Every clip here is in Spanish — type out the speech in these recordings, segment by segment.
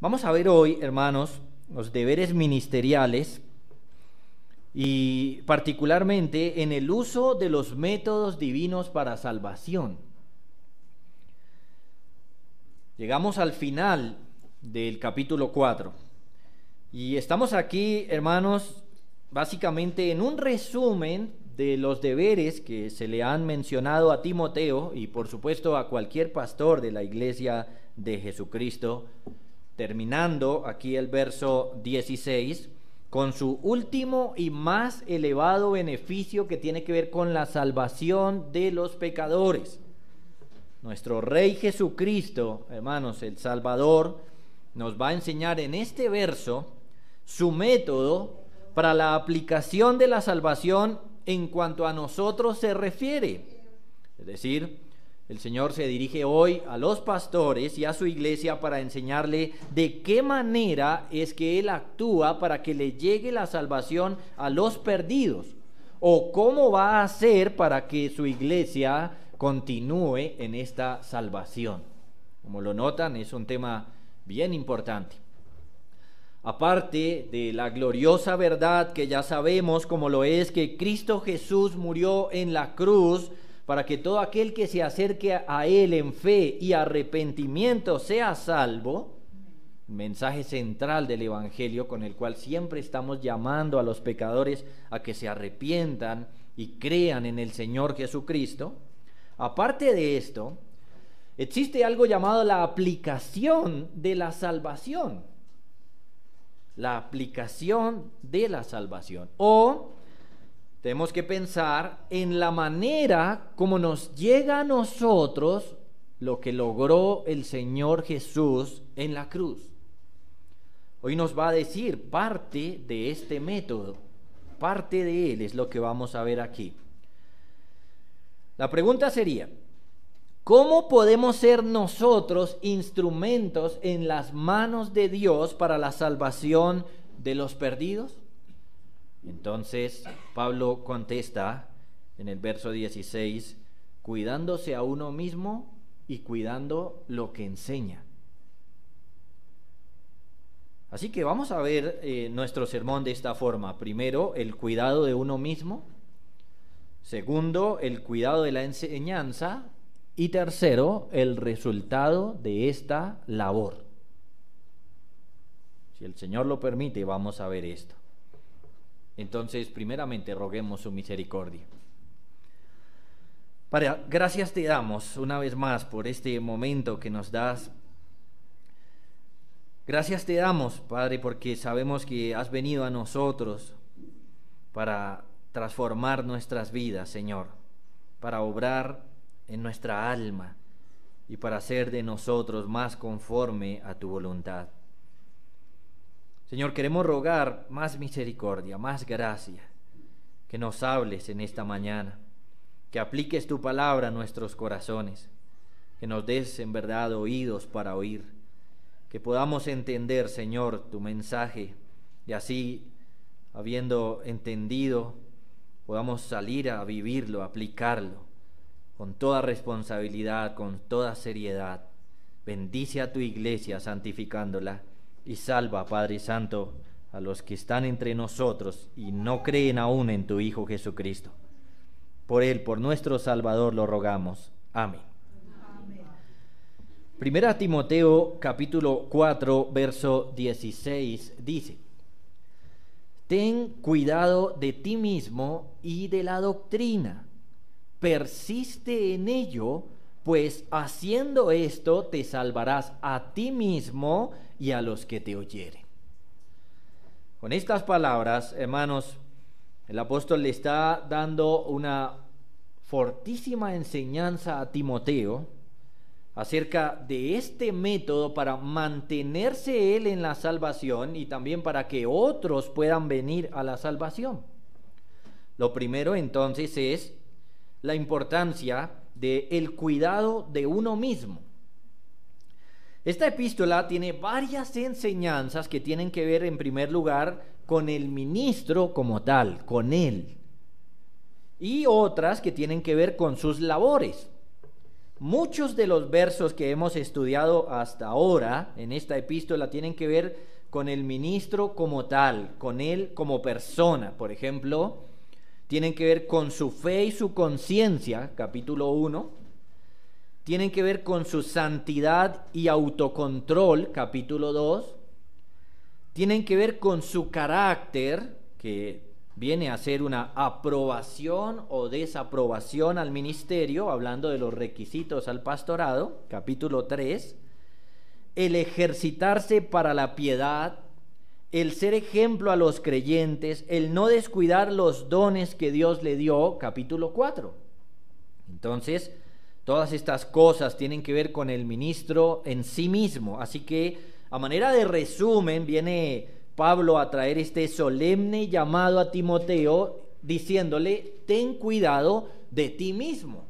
Vamos a ver hoy, hermanos, los deberes ministeriales y particularmente en el uso de los métodos divinos para salvación. Llegamos al final del capítulo 4 y estamos aquí, hermanos, básicamente en un resumen de los deberes que se le han mencionado a Timoteo y por supuesto a cualquier pastor de la iglesia de Jesucristo, terminando aquí el verso 16 con su último y más elevado beneficio que tiene que ver con la salvación de los pecadores. Nuestro Rey Jesucristo, hermanos, el Salvador, nos va a enseñar en este verso su método para la aplicación de la salvación en cuanto a nosotros se refiere. Es decir, el Señor se dirige hoy a los pastores y a su iglesia para enseñarle de qué manera es que Él actúa para que le llegue la salvación a los perdidos, o cómo va a hacer para que su iglesia continúe en esta salvación. Como lo notan, es un tema bien importante. Aparte de la gloriosa verdad que ya sabemos, como lo es que Cristo Jesús murió en la cruz para que todo aquel que se acerque a Él en fe y arrepentimiento sea salvo, mensaje central del Evangelio con el cual siempre estamos llamando a los pecadores a que se arrepientan y crean en el Señor Jesucristo. Aparte de esto, existe algo llamado la aplicación de la salvación. La aplicación de la salvación. O tenemos que pensar en la manera como nos llega a nosotros lo que logró el Señor Jesús en la cruz. Hoy nos va a decir parte de este método, parte de él es lo que vamos a ver aquí. La pregunta sería, ¿cómo podemos ser nosotros instrumentos en las manos de Dios para la salvación de los perdidos? Entonces, Pablo contesta en el verso 16, cuidándose a uno mismo y cuidando lo que enseña. Así que vamos a ver nuestro sermón de esta forma. Primero, el cuidado de uno mismo. Segundo, el cuidado de la enseñanza. Y tercero, el resultado de esta labor. Si el Señor lo permite, vamos a ver esto. Entonces, primeramente, roguemos su misericordia. Padre, gracias te damos una vez más por este momento que nos das. Gracias te damos, Padre, porque sabemos que has venido a nosotros para transformar nuestras vidas, Señor, para obrar en nuestra alma y para hacer de nosotros más conforme a tu voluntad. Señor, queremos rogar más misericordia, más gracia, que nos hables en esta mañana, que apliques tu palabra a nuestros corazones, que nos des en verdad oídos para oír, que podamos entender, Señor, tu mensaje y así, habiendo entendido, podamos salir a vivirlo, a aplicarlo con toda responsabilidad, con toda seriedad. Bendice a tu iglesia santificándola y salva, Padre Santo, a los que están entre nosotros y no creen aún en tu Hijo Jesucristo. Por Él, por nuestro Salvador, lo rogamos. Amén. Primera Timoteo capítulo 4, verso 16 dice: ten cuidado de ti mismo y de la doctrina. Persiste en ello, pues haciendo esto te salvarás a ti mismo y a los que te oyeren. Con estas palabras, hermanos, el apóstol le está dando una fortísima enseñanza a Timoteo acerca de este método para mantenerse él en la salvación y también para que otros puedan venir a la salvación. Lo primero entonces es la importancia del cuidado de uno mismo. Esta epístola tiene varias enseñanzas que tienen que ver en primer lugar con el ministro como tal, con él, y otras que tienen que ver con sus labores. Muchos de los versos que hemos estudiado hasta ahora en esta epístola tienen que ver con el ministro como tal, con él como persona. Por ejemplo, tienen que ver con su fe y su conciencia, capítulo 1. Tienen que ver con su santidad y autocontrol, capítulo 2. Tienen que ver con su carácter, que viene a ser una aprobación o desaprobación al ministerio, hablando de los requisitos al pastorado, capítulo 3. El ejercitarse para la piedad, el ser ejemplo a los creyentes, el no descuidar los dones que Dios le dio, capítulo 4. Entonces, todas estas cosas tienen que ver con el ministro en sí mismo. Así que, a manera de resumen, viene Pablo a traer este solemne llamado a Timoteo, diciéndole: ten cuidado de ti mismo,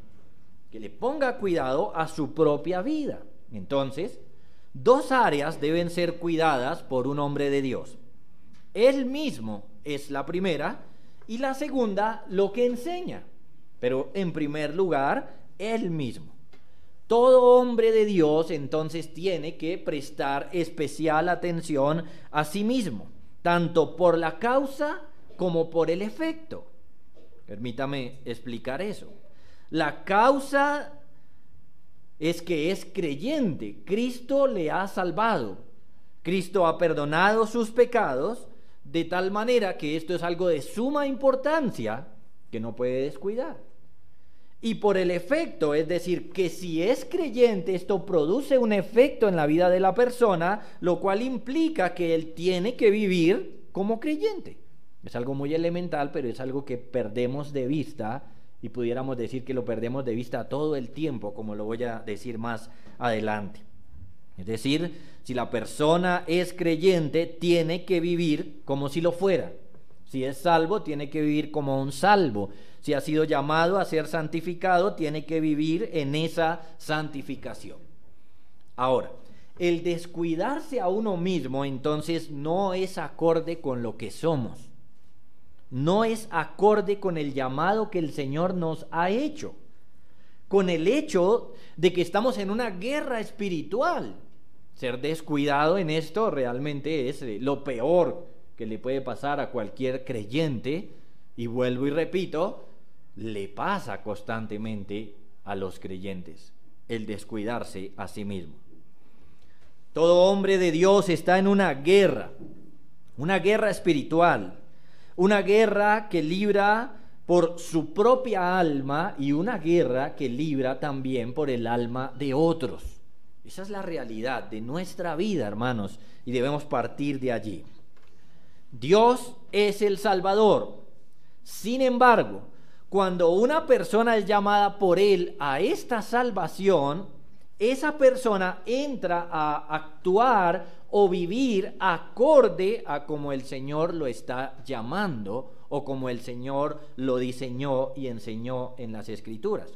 que le ponga cuidado a su propia vida. Entonces, dos áreas deben ser cuidadas por un hombre de Dios. Él mismo es la primera, y la segunda, lo que enseña. Pero en primer lugar, él mismo. Todo hombre de Dios entonces tiene que prestar especial atención a sí mismo, tanto por la causa como por el efecto. Permítame explicar eso. La causa es que es creyente. Cristo le ha salvado. Cristo ha perdonado sus pecados, de tal manera que esto es algo de suma importancia que no puede descuidar. Y por el efecto, es decir, que si es creyente, esto produce un efecto en la vida de la persona, lo cual implica que él tiene que vivir como creyente. Es algo muy elemental, pero es algo que perdemos de vista, y pudiéramos decir que lo perdemos de vista todo el tiempo, como lo voy a decir más adelante. Es decir, si la persona es creyente, tiene que vivir como si lo fuera. Si es salvo, tiene que vivir como un salvo. Si ha sido llamado a ser santificado, tiene que vivir en esa santificación. Ahora, el descuidarse a uno mismo, entonces, no es acorde con lo que somos. No es acorde con el llamado que el Señor nos ha hecho. Con el hecho de que estamos en una guerra espiritual. Ser descuidado en esto realmente es lo peor que le puede pasar a cualquier creyente, y vuelvo y repito, le pasa constantemente a los creyentes, el descuidarse a sí mismo. Todo hombre de Dios está en una guerra espiritual, una guerra que libra por su propia alma y una guerra que libra también por el alma de otros. Esa es la realidad de nuestra vida, hermanos, y debemos partir de allí. Dios es el Salvador. Sin embargo, cuando una persona es llamada por Él a esta salvación, esa persona entra a actuar o vivir acorde a como el Señor lo está llamando o como el Señor lo diseñó y enseñó en las Escrituras.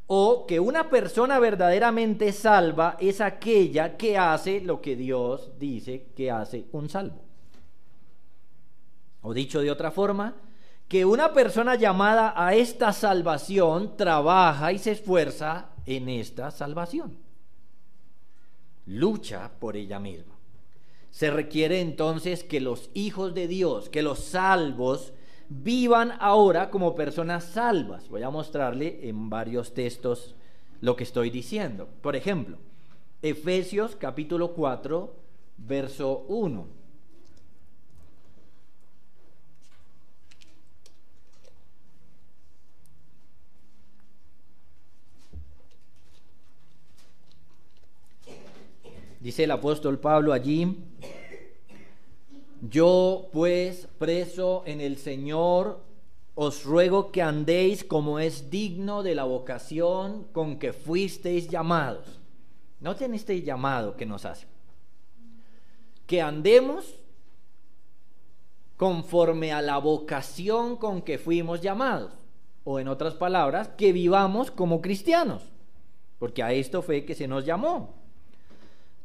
O que una persona verdaderamente salva es aquella que hace lo que Dios dice que hace un salvo. O dicho de otra forma, que una persona llamada a esta salvación trabaja y se esfuerza en esta salvación. Lucha por ella misma. Se requiere entonces que los hijos de Dios, que los salvos, vivan ahora como personas salvas. Voy a mostrarle en varios textos lo que estoy diciendo. Por ejemplo, Efesios capítulo 4, verso 1. Dice el apóstol Pablo allí: yo pues, preso en el Señor, os ruego que andéis como es digno de la vocación con que fuisteis llamados. Noten este llamado que nos hace. Que andemos conforme a la vocación con que fuimos llamados. O en otras palabras, que vivamos como cristianos. Porque a esto fue que se nos llamó.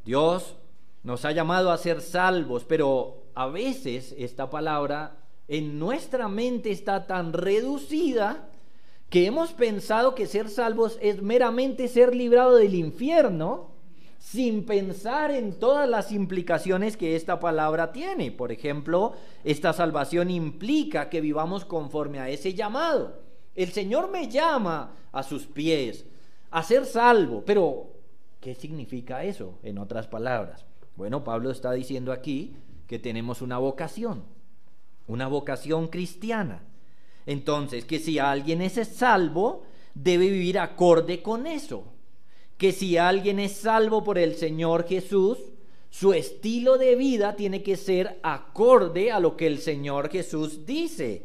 Dios nos ha llamado a ser salvos, pero a veces esta palabra en nuestra mente está tan reducida que hemos pensado que ser salvos es meramente ser librado del infierno, sin pensar en todas las implicaciones que esta palabra tiene. Por ejemplo, esta salvación implica que vivamos conforme a ese llamado. El Señor me llama a sus pies a ser salvo, pero ¿qué significa eso? En otras palabras, bueno, Pablo está diciendo aquí que tenemos una vocación cristiana. Entonces, que si alguien es salvo, debe vivir acorde con eso. Que si alguien es salvo por el Señor Jesús, su estilo de vida tiene que ser acorde a lo que el Señor Jesús dice.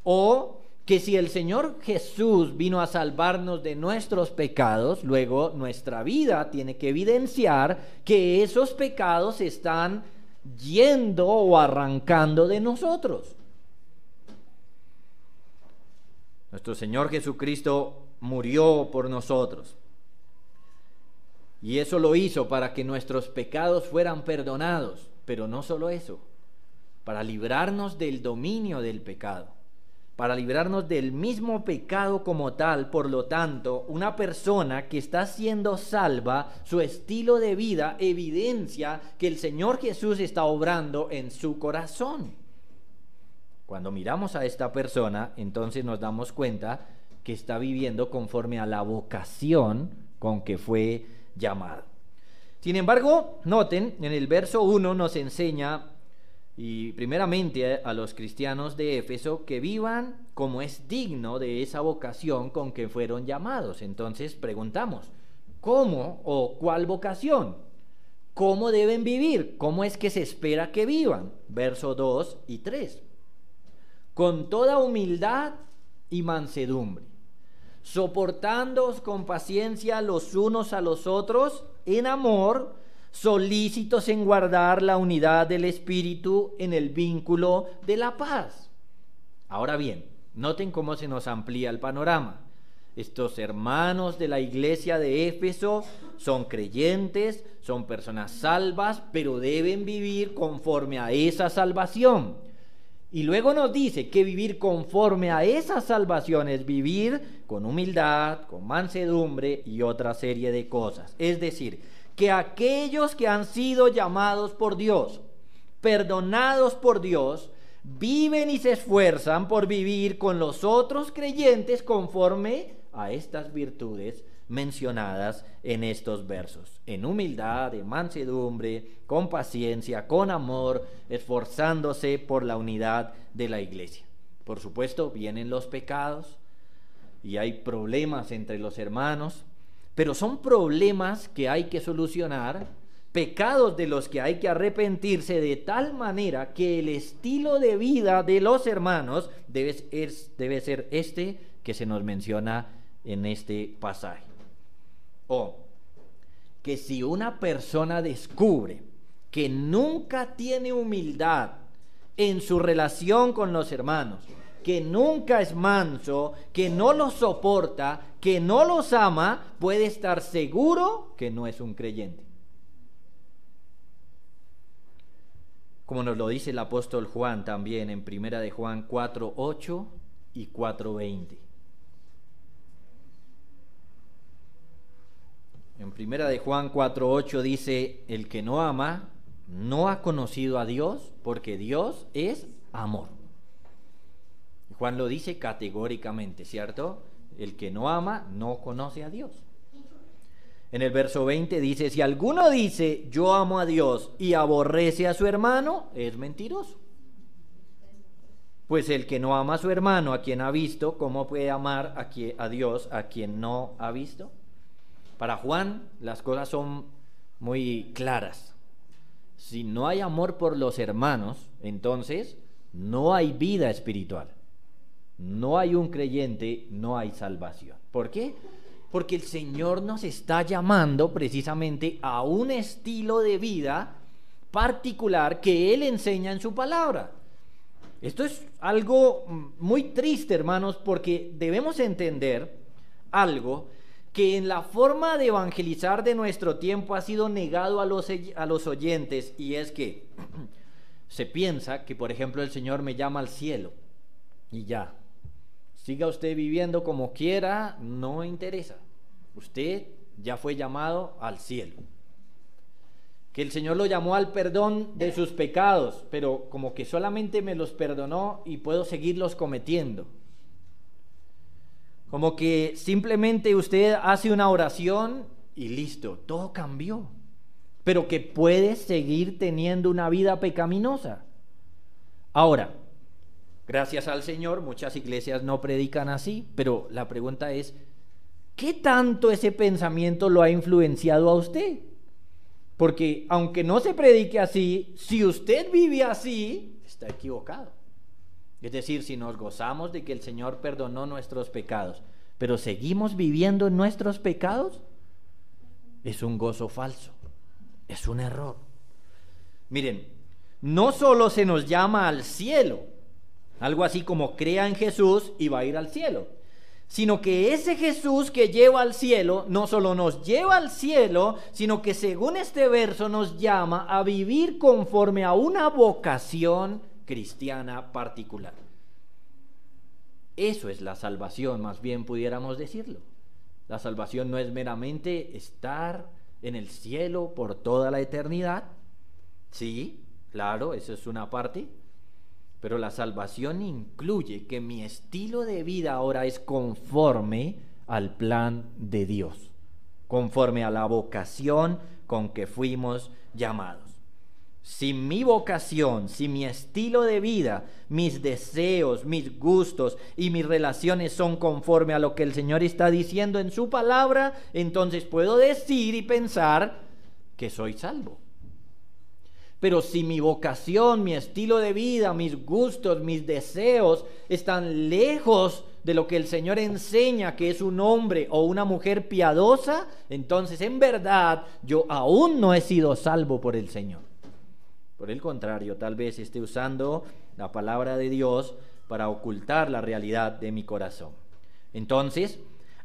O que si el Señor Jesús vino a salvarnos de nuestros pecados, luego nuestra vida tiene que evidenciar que esos pecados están yendo o arrancando de nosotros. Nuestro Señor Jesucristo murió por nosotros. Y eso lo hizo para que nuestros pecados fueran perdonados. Pero no solo eso, para librarnos del dominio del pecado, para librarnos del mismo pecado como tal. Por lo tanto, una persona que está siendo salva, su estilo de vida evidencia que el Señor Jesús está obrando en su corazón. Cuando miramos a esta persona, entonces nos damos cuenta que está viviendo conforme a la vocación con que fue llamado. Sin embargo, noten, en el verso 1 nos enseña, y primeramente a los cristianos de Éfeso, que vivan como es digno de esa vocación con que fueron llamados. Entonces preguntamos, ¿cómo o cuál vocación? ¿Cómo deben vivir? ¿Cómo es que se espera que vivan? Verso 2 y 3. Con toda humildad y mansedumbre, soportándoos con paciencia los unos a los otros en amor, solícitos en guardar la unidad del Espíritu en el vínculo de la paz. Ahora bien, noten cómo se nos amplía el panorama. Estos hermanos de la iglesia de Éfeso son creyentes, son personas salvas, pero deben vivir conforme a esa salvación. Y luego nos dice que vivir conforme a esa salvación es vivir con humildad, con mansedumbre y otra serie de cosas. Es decir, que aquellos que han sido llamados por Dios, perdonados por Dios, viven y se esfuerzan por vivir con los otros creyentes conforme a estas virtudes mencionadas en estos versos: en humildad, en mansedumbre, con paciencia, con amor, esforzándose por la unidad de la iglesia. Por supuesto, vienen los pecados y hay problemas entre los hermanos, pero son problemas que hay que solucionar, pecados de los que hay que arrepentirse, de tal manera que el estilo de vida de los hermanos debe ser este que se nos menciona en este pasaje. O que si una persona descubre que nunca tiene humildad en su relación con los hermanos, que nunca es manso, que no los soporta, que no los ama, puede estar seguro que no es un creyente. Como nos lo dice el apóstol Juan también en 1 de Juan 4:8 y 4:20. En 1 de Juan 4:8 dice: el que no ama no ha conocido a Dios, porque Dios es amor. Juan lo dice categóricamente, ¿cierto? El que no ama no conoce a Dios. En el verso 20 dice: si alguno dice yo amo a Dios y aborrece a su hermano, es mentiroso. Pues el que no ama a su hermano a quien ha visto, ¿cómo puede amar a Dios a quien no ha visto? Para Juan las cosas son muy claras. Si no hay amor por los hermanos, entonces no hay vida espiritual. No hay un creyente, no hay salvación. ¿Por qué? Porque el Señor nos está llamando precisamente a un estilo de vida particular que Él enseña en su palabra. Esto es algo muy triste, hermanos, porque debemos entender algo que en la forma de evangelizar de nuestro tiempo ha sido negado a los oyentes, y es que se piensa que, por ejemplo, el Señor me llama al cielo y ya. siga usted viviendo como quiera, no interesa. Usted ya fue llamado al cielo. Que el Señor lo llamó al perdón de sus pecados, pero como que solamente me los perdonó y puedo seguirlos cometiendo. Como que simplemente usted hace una oración y listo, todo cambió. Pero que puede seguir teniendo una vida pecaminosa. Ahora, gracias al Señor, muchas iglesias no predican así, pero la pregunta es, ¿qué tanto ese pensamiento lo ha influenciado a usted? Porque aunque no se predique así, si usted vive así, está equivocado. Es decir, si nos gozamos de que el Señor perdonó nuestros pecados, pero seguimos viviendo en nuestros pecados, es un gozo falso, es un error. Miren, no solo se nos llama al cielo, algo así como crea en Jesús y va a ir al cielo, sino que ese Jesús que lleva al cielo, no solo nos lleva al cielo, sino que según este verso nos llama a vivir conforme a una vocación cristiana particular. Eso es la salvación, más bien pudiéramos decirlo. La salvación no es meramente estar en el cielo por toda la eternidad. Sí, claro, eso es una parte. Pero la salvación incluye que mi estilo de vida ahora es conforme al plan de Dios, conforme a la vocación con que fuimos llamados. Si mi vocación, si mi estilo de vida, mis deseos, mis gustos y mis relaciones son conforme a lo que el Señor está diciendo en su palabra, entonces puedo decir y pensar que soy salvo. Pero si mi vocación, mi estilo de vida, mis gustos, mis deseos están lejos de lo que el Señor enseña que es un hombre o una mujer piadosa, entonces en verdad yo aún no he sido salvo por el Señor. Por el contrario, tal vez esté usando la palabra de Dios para ocultar la realidad de mi corazón. Entonces,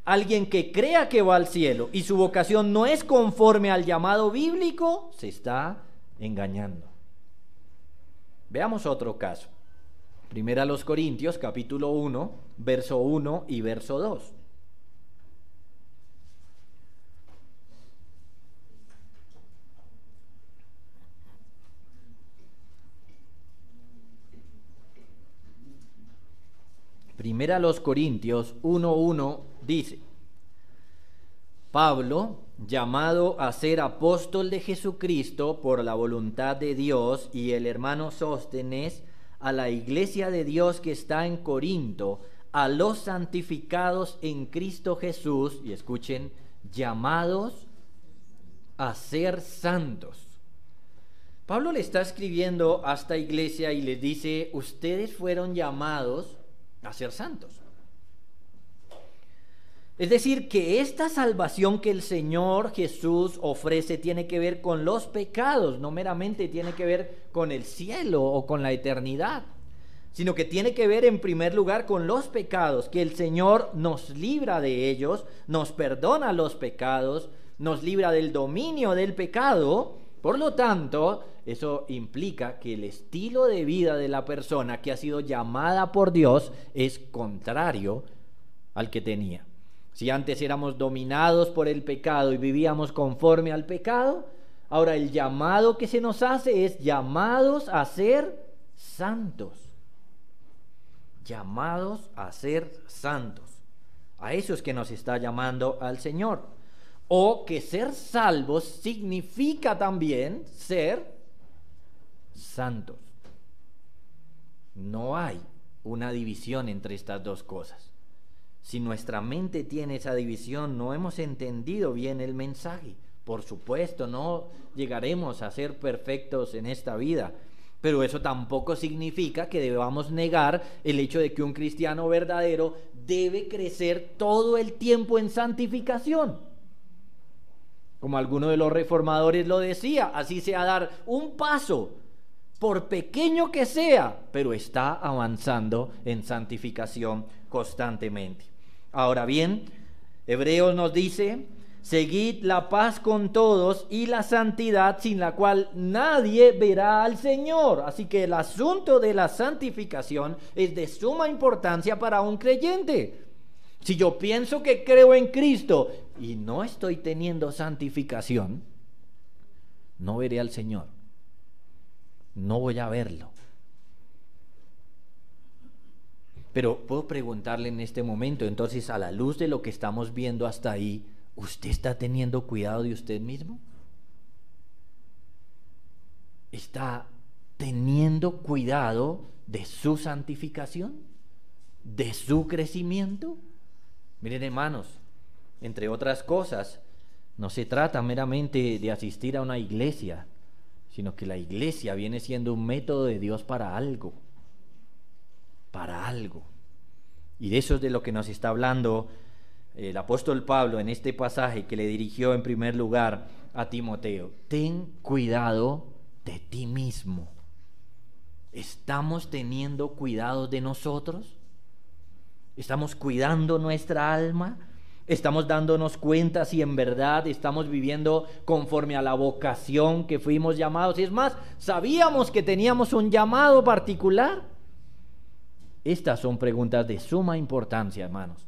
alguien que crea que va al cielo y su vocación no es conforme al llamado bíblico, se está engañando. Veamos otro caso. Primera a los Corintios, capítulo 1, verso 1 y verso 2. Primera a los Corintios 1:1 dice: Pablo, llamado a ser apóstol de Jesucristo por la voluntad de Dios, y el hermano Sóstenes, a la iglesia de Dios que está en Corinto, a los santificados en Cristo Jesús, y escuchen, llamados a ser santos. Pablo le está escribiendo a esta iglesia y les dice: ustedes fueron llamados a ser santos. Es decir, que esta salvación que el Señor Jesús ofrece tiene que ver con los pecados, no meramente tiene que ver con el cielo o con la eternidad, sino que tiene que ver en primer lugar con los pecados, que el Señor nos libra de ellos, nos perdona los pecados, nos libra del dominio del pecado. Por lo tanto, eso implica que el estilo de vida de la persona que ha sido llamada por Dios es contrario al que tenía. Si antes éramos dominados por el pecado y vivíamos conforme al pecado, ahora el llamado que se nos hace es llamados a ser santos. Llamados a ser santos. A eso es que nos está llamando al Señor. O que ser salvos significa también ser santos. No hay una división entre estas dos cosas. Si nuestra mente tiene esa división, no hemos entendido bien el mensaje. Por supuesto, no llegaremos a ser perfectos en esta vida, pero eso tampoco significa que debamos negar el hecho de que un cristiano verdadero debe crecer todo el tiempo en santificación. Como alguno de los reformadores lo decía, así sea dar un paso, por pequeño que sea, pero está avanzando en santificación constantemente. Ahora bien, Hebreos nos dice: seguid la paz con todos y la santidad, sin la cual nadie verá al Señor. Así que el asunto de la santificación es de suma importancia para un creyente. Si yo pienso que creo en Cristo y no estoy teniendo santificación, no veré al Señor. No voy a verlo. Pero puedo preguntarle en este momento, entonces, a la luz de lo que estamos viendo hasta ahí, ¿usted está teniendo cuidado de usted mismo? ¿Está teniendo cuidado de su santificación? ¿De su crecimiento? Miren, hermanos, entre otras cosas, no se trata meramente de asistir a una iglesia, sino que la iglesia viene siendo un método de Dios para algo. Para algo. Y de eso es de lo que nos está hablando el apóstol Pablo en este pasaje que le dirigió en primer lugar a Timoteo. Ten cuidado de ti mismo. ¿Estamos teniendo cuidado de nosotros? ¿Estamos cuidando nuestra alma? ¿Estamos dándonos cuenta si en verdad estamos viviendo conforme a la vocación que fuimos llamados? Es más, ¿sabíamos que teníamos un llamado particular? Estas son preguntas de suma importancia, hermanos.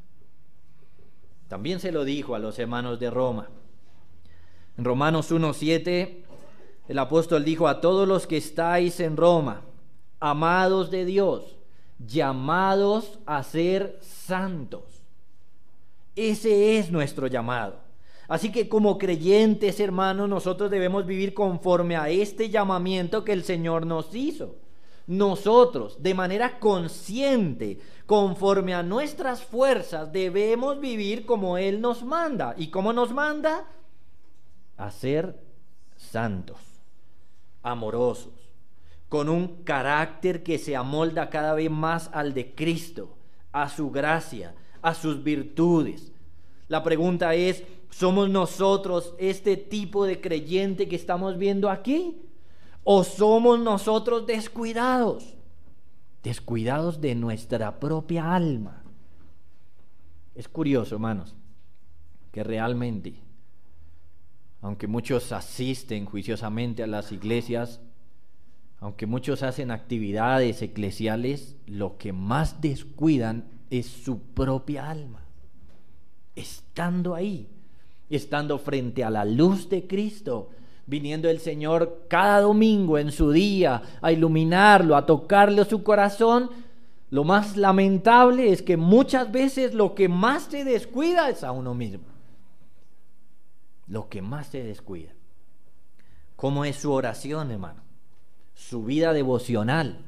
También se lo dijo a los hermanos de Roma. En Romanos 1:7, el apóstol dijo: a todos los que estáis en Roma, amados de Dios, llamados a ser santos. Ese es nuestro llamado. Así que como creyentes, hermanos, nosotros debemos vivir conforme a este llamamiento que el Señor nos hizo. Nosotros, de manera consciente, conforme a nuestras fuerzas, debemos vivir como Él nos manda. ¿Y cómo nos manda? A ser santos, amorosos, con un carácter que se amolda cada vez más al de Cristo, a su gracia, a sus virtudes. La pregunta es, ¿somos nosotros este tipo de creyente que estamos viendo aquí? ¿O somos nosotros descuidados de nuestra propia alma? Es curioso, hermanos, que realmente, aunque muchos asisten juiciosamente a las iglesias, aunque muchos hacen actividades eclesiales, lo que más descuidan es su propia alma. Estando ahí, estando frente a la luz de Cristo, viniendo el Señor cada domingo en su día a iluminarlo, a tocarle su corazón, lo más lamentable es que muchas veces lo que más se descuida es a uno mismo. Lo que más se descuida. ¿Cómo es su oración, hermano? Su vida devocional.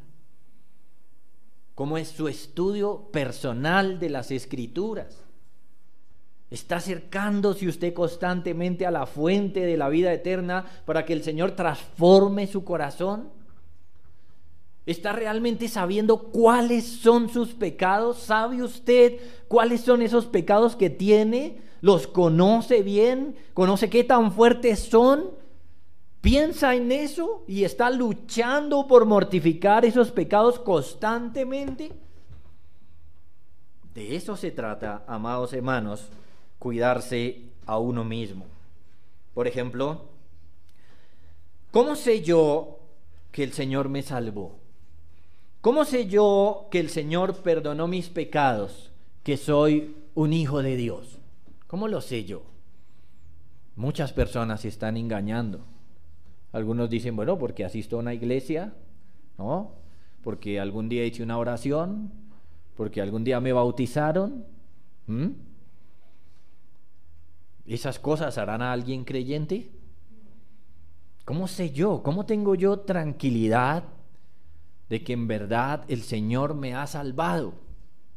¿Cómo es su estudio personal de las Escrituras? ¿Está acercándose usted constantemente a la fuente de la vida eterna para que el Señor transforme su corazón? ¿Está realmente sabiendo cuáles son sus pecados? ¿Sabe usted cuáles son esos pecados que tiene? ¿Los conoce bien? ¿Conoce qué tan fuertes son? ¿Piensa en eso y está luchando por mortificar esos pecados constantemente? De eso se trata, amados hermanos, cuidarse a uno mismo. Por ejemplo, ¿cómo sé yo que el Señor me salvó? ¿Cómo sé yo que el Señor perdonó mis pecados, que soy un hijo de Dios? ¿Cómo lo sé yo? Muchas personas se están engañando. Algunos dicen, bueno, porque asisto a una iglesia, ¿no? Porque algún día hice una oración, porque algún día me bautizaron. ¿Esas cosas harán a alguien creyente? ¿Cómo sé yo? ¿Cómo tengo yo tranquilidad de que en verdad el Señor me ha salvado?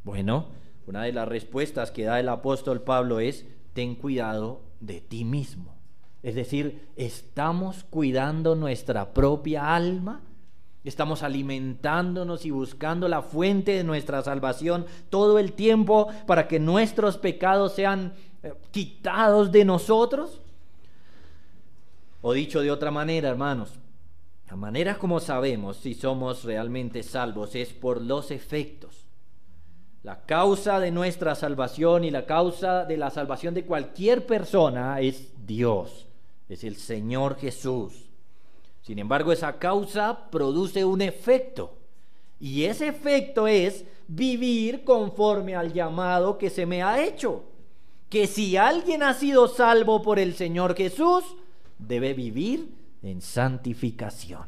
Bueno, una de las respuestas que da el apóstol Pablo es: ten cuidado de ti mismo. Es decir, ¿estamos cuidando nuestra propia alma? ¿Estamos alimentándonos y buscando la fuente de nuestra salvación todo el tiempo para que nuestros pecados sean quitados de nosotros? O dicho de otra manera, hermanos, la manera como sabemos si somos realmente salvos es por los efectos, La causa de nuestra salvación y la causa de la salvación de cualquier persona es Dios, es el Señor Jesús. Sin embargo, esa causa produce un efecto, y ese efecto es vivir conforme al llamado que se me ha hecho. Que si alguien ha sido salvo por el Señor Jesús, debe vivir en santificación.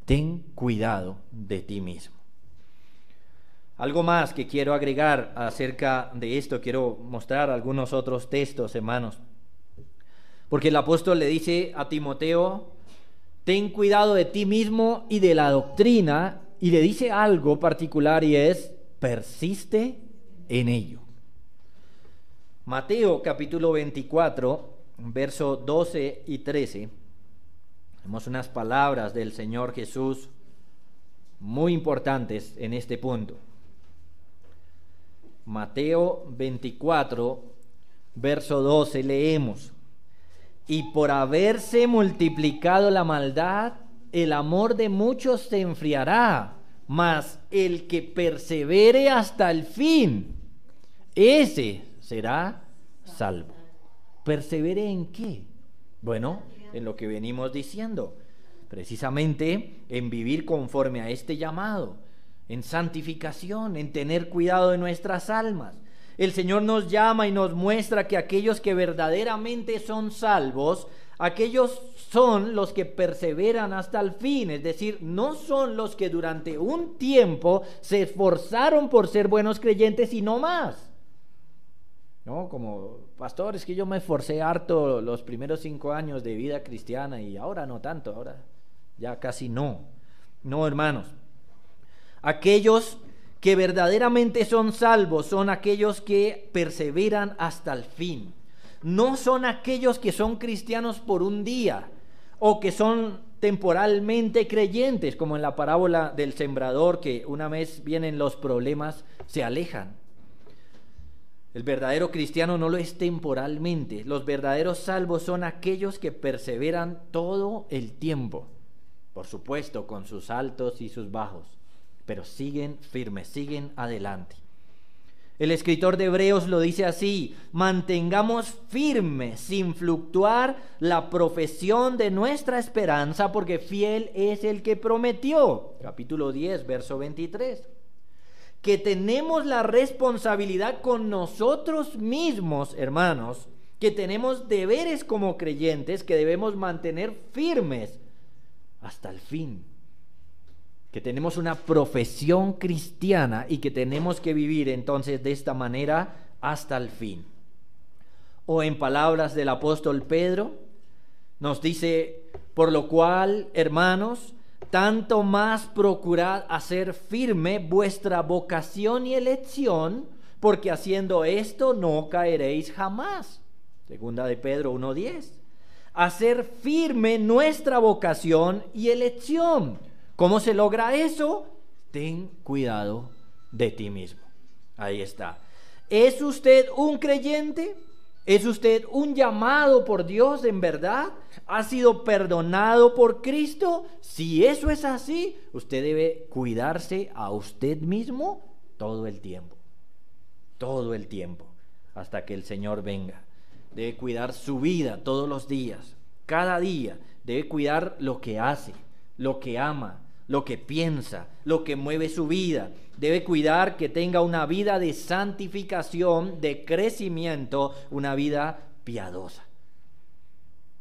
Ten cuidado de ti mismo. Algo más que quiero agregar acerca de esto, quiero mostrar algunos otros textos, hermanos. Porque el apóstol le dice a Timoteo, ten cuidado de ti mismo y de la doctrina, y le dice algo particular y es, persiste en ello. Mateo capítulo 24, verso 12 y 13, vemos unas palabras del Señor Jesús muy importantes en este punto. Mateo 24, verso 12, leemos: y por haberse multiplicado la maldad, el amor de muchos se enfriará, mas el que persevere hasta el fin, ese será salvo. ¿Persevere en qué? Bueno, en lo que venimos diciendo, precisamente en vivir conforme a este llamado, en santificación, en tener cuidado de nuestras almas. El Señor nos llama y nos muestra que aquellos que verdaderamente son salvos, aquellos son los que perseveran hasta el fin, es decir, no son los que durante un tiempo se esforzaron por ser buenos creyentes y no más. No, como pastor, es que yo me esforcé harto los primeros 5 años de vida cristiana y ahora no tanto, ahora ya casi no. No, hermanos. Aquellos que verdaderamente son salvos son aquellos que perseveran hasta el fin. No son aquellos que son cristianos por un día o que son temporalmente creyentes, como en la parábola del sembrador, que una vez vienen los problemas, se alejan. El verdadero cristiano no lo es temporalmente. Los verdaderos salvos son aquellos que perseveran todo el tiempo, por supuesto con sus altos y sus bajos, pero siguen firmes, siguen adelante. El escritor de Hebreos lo dice así: mantengamos firmes, sin fluctuar, la profesión de nuestra esperanza, porque fiel es el que prometió. Capítulo 10, verso 23. Que tenemos la responsabilidad con nosotros mismos, hermanos, que tenemos deberes como creyentes que debemos mantener firmes hasta el fin. Que tenemos una profesión cristiana y que tenemos que vivir entonces de esta manera hasta el fin. O en palabras del apóstol Pedro, nos dice: por lo cual, hermanos, tanto más procurad hacer firme vuestra vocación y elección, porque haciendo esto no caeréis jamás. Segunda de Pedro 1:10. Hacer firme nuestra vocación y elección. ¿Cómo se logra eso? Ten cuidado de ti mismo. Ahí está. ¿Es usted un creyente? ¿Es usted un llamado por Dios en verdad? ¿Ha sido perdonado por Cristo? Si eso es así, usted debe cuidarse a usted mismo todo el tiempo. Todo el tiempo, hasta que el Señor venga. Debe cuidar su vida todos los días, cada día. Debe cuidar lo que hace, lo que ama, lo que piensa, lo que mueve su vida. Debe cuidar que tenga una vida de santificación, de crecimiento, una vida piadosa.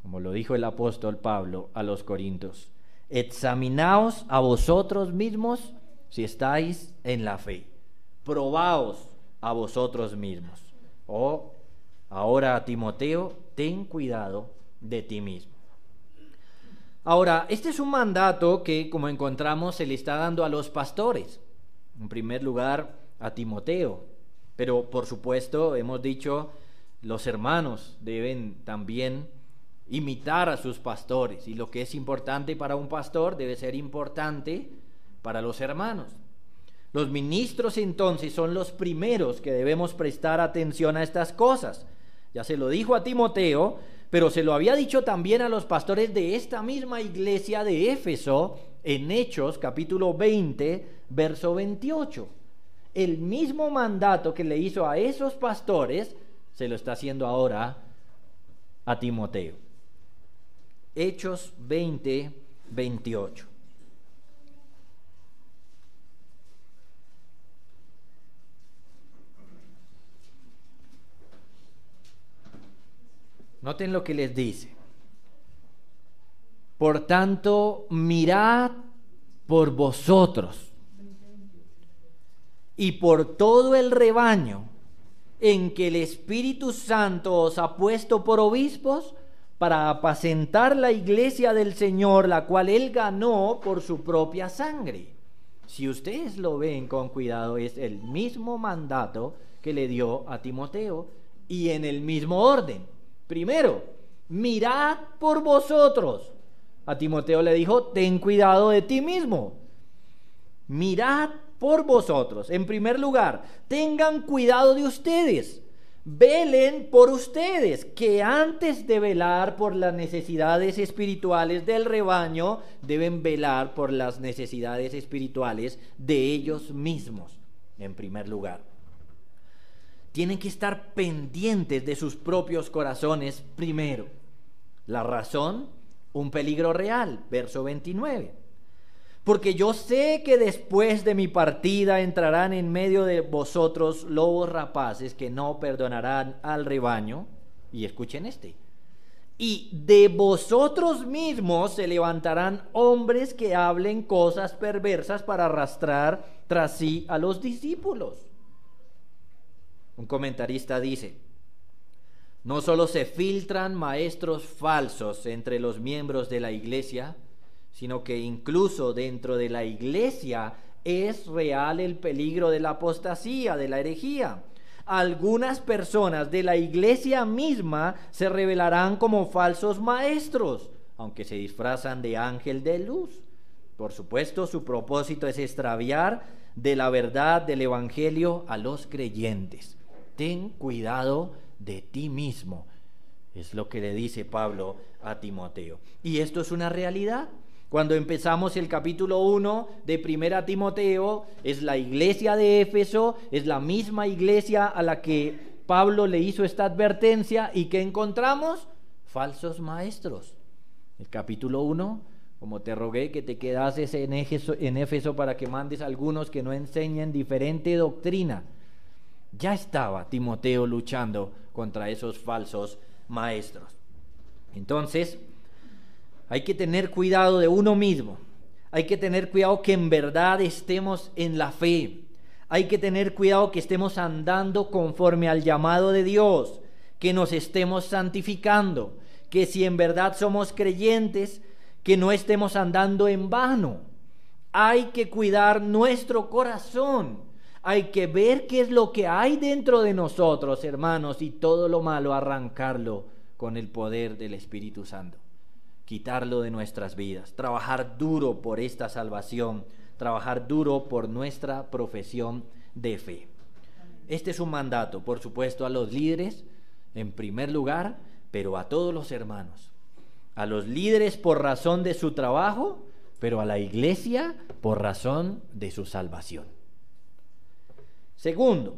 Como lo dijo el apóstol Pablo a los Corintios: examinaos a vosotros mismos si estáis en la fe. Probaos a vosotros mismos. O ahora a Timoteo: ten cuidado de ti mismo. Ahora, este es un mandato que, como encontramos, se le está dando a los pastores. En primer lugar, a Timoteo. Pero, por supuesto, hemos dicho, los hermanos deben también imitar a sus pastores. Y lo que es importante para un pastor debe ser importante para los hermanos. Los ministros, entonces, son los primeros que debemos prestar atención a estas cosas. Ya se lo dijo a Timoteo, pero se lo había dicho también a los pastores de esta misma iglesia de Éfeso en Hechos capítulo 20, verso 28. El mismo mandato que le hizo a esos pastores, se lo está haciendo ahora a Timoteo. Hechos 20, 28. Noten lo que les dice. Por tanto, mirad por vosotros y por todo el rebaño en que el Espíritu Santo os ha puesto por obispos para apacentar la iglesia del Señor, la cual Él ganó por su propia sangre. Si ustedes lo ven con cuidado, es el mismo mandato que le dio a Timoteo y en el mismo orden. Primero, mirad por vosotros. A Timoteo le dijo, ten cuidado de ti mismo. Mirad por vosotros. En primer lugar, tengan cuidado de ustedes. Velen por ustedes, que antes de velar por las necesidades espirituales del rebaño, deben velar por las necesidades espirituales de ellos mismos, en primer lugar. Tienen que estar pendientes de sus propios corazones primero. La razón, un peligro real, verso 29. Porque yo sé que después de mi partida entrarán en medio de vosotros lobos rapaces que no perdonarán al rebaño. Y escuchen y de vosotros mismos se levantarán hombres que hablen cosas perversas para arrastrar tras sí a los discípulos. Un comentarista dice, no solo se filtran maestros falsos entre los miembros de la iglesia, sino que incluso dentro de la iglesia es real el peligro de la apostasía, de la herejía. Algunas personas de la iglesia misma se revelarán como falsos maestros, aunque se disfrazan de ángel de luz. Por supuesto, su propósito es extraviar de la verdad del evangelio a los creyentes. Ten cuidado de ti mismo, es lo que le dice Pablo a Timoteo. Y esto es una realidad. Cuando empezamos el capítulo 1 de 1 Timoteo, es la iglesia de Éfeso, es la misma iglesia a la que Pablo le hizo esta advertencia. ¿Y qué encontramos? Falsos maestros. El capítulo 1, como te rogué que te quedases en Éfeso para que mandes a algunos que no enseñen diferente doctrina. Ya estaba Timoteo luchando contra esos falsos maestros. Entonces, hay que tener cuidado de uno mismo. Hay que tener cuidado que en verdad estemos en la fe. Hay que tener cuidado que estemos andando conforme al llamado de Dios, que nos estemos santificando, que si en verdad somos creyentes, que no estemos andando en vano. Hay que cuidar nuestro corazón. Hay que ver qué es lo que hay dentro de nosotros, hermanos, y todo lo malo arrancarlo con el poder del Espíritu Santo. Quitarlo de nuestras vidas, trabajar duro por esta salvación, trabajar duro por nuestra profesión de fe. Este es un mandato, por supuesto, a los líderes en primer lugar, pero a todos los hermanos. A los líderes por razón de su trabajo, pero a la iglesia por razón de su salvación. Segundo,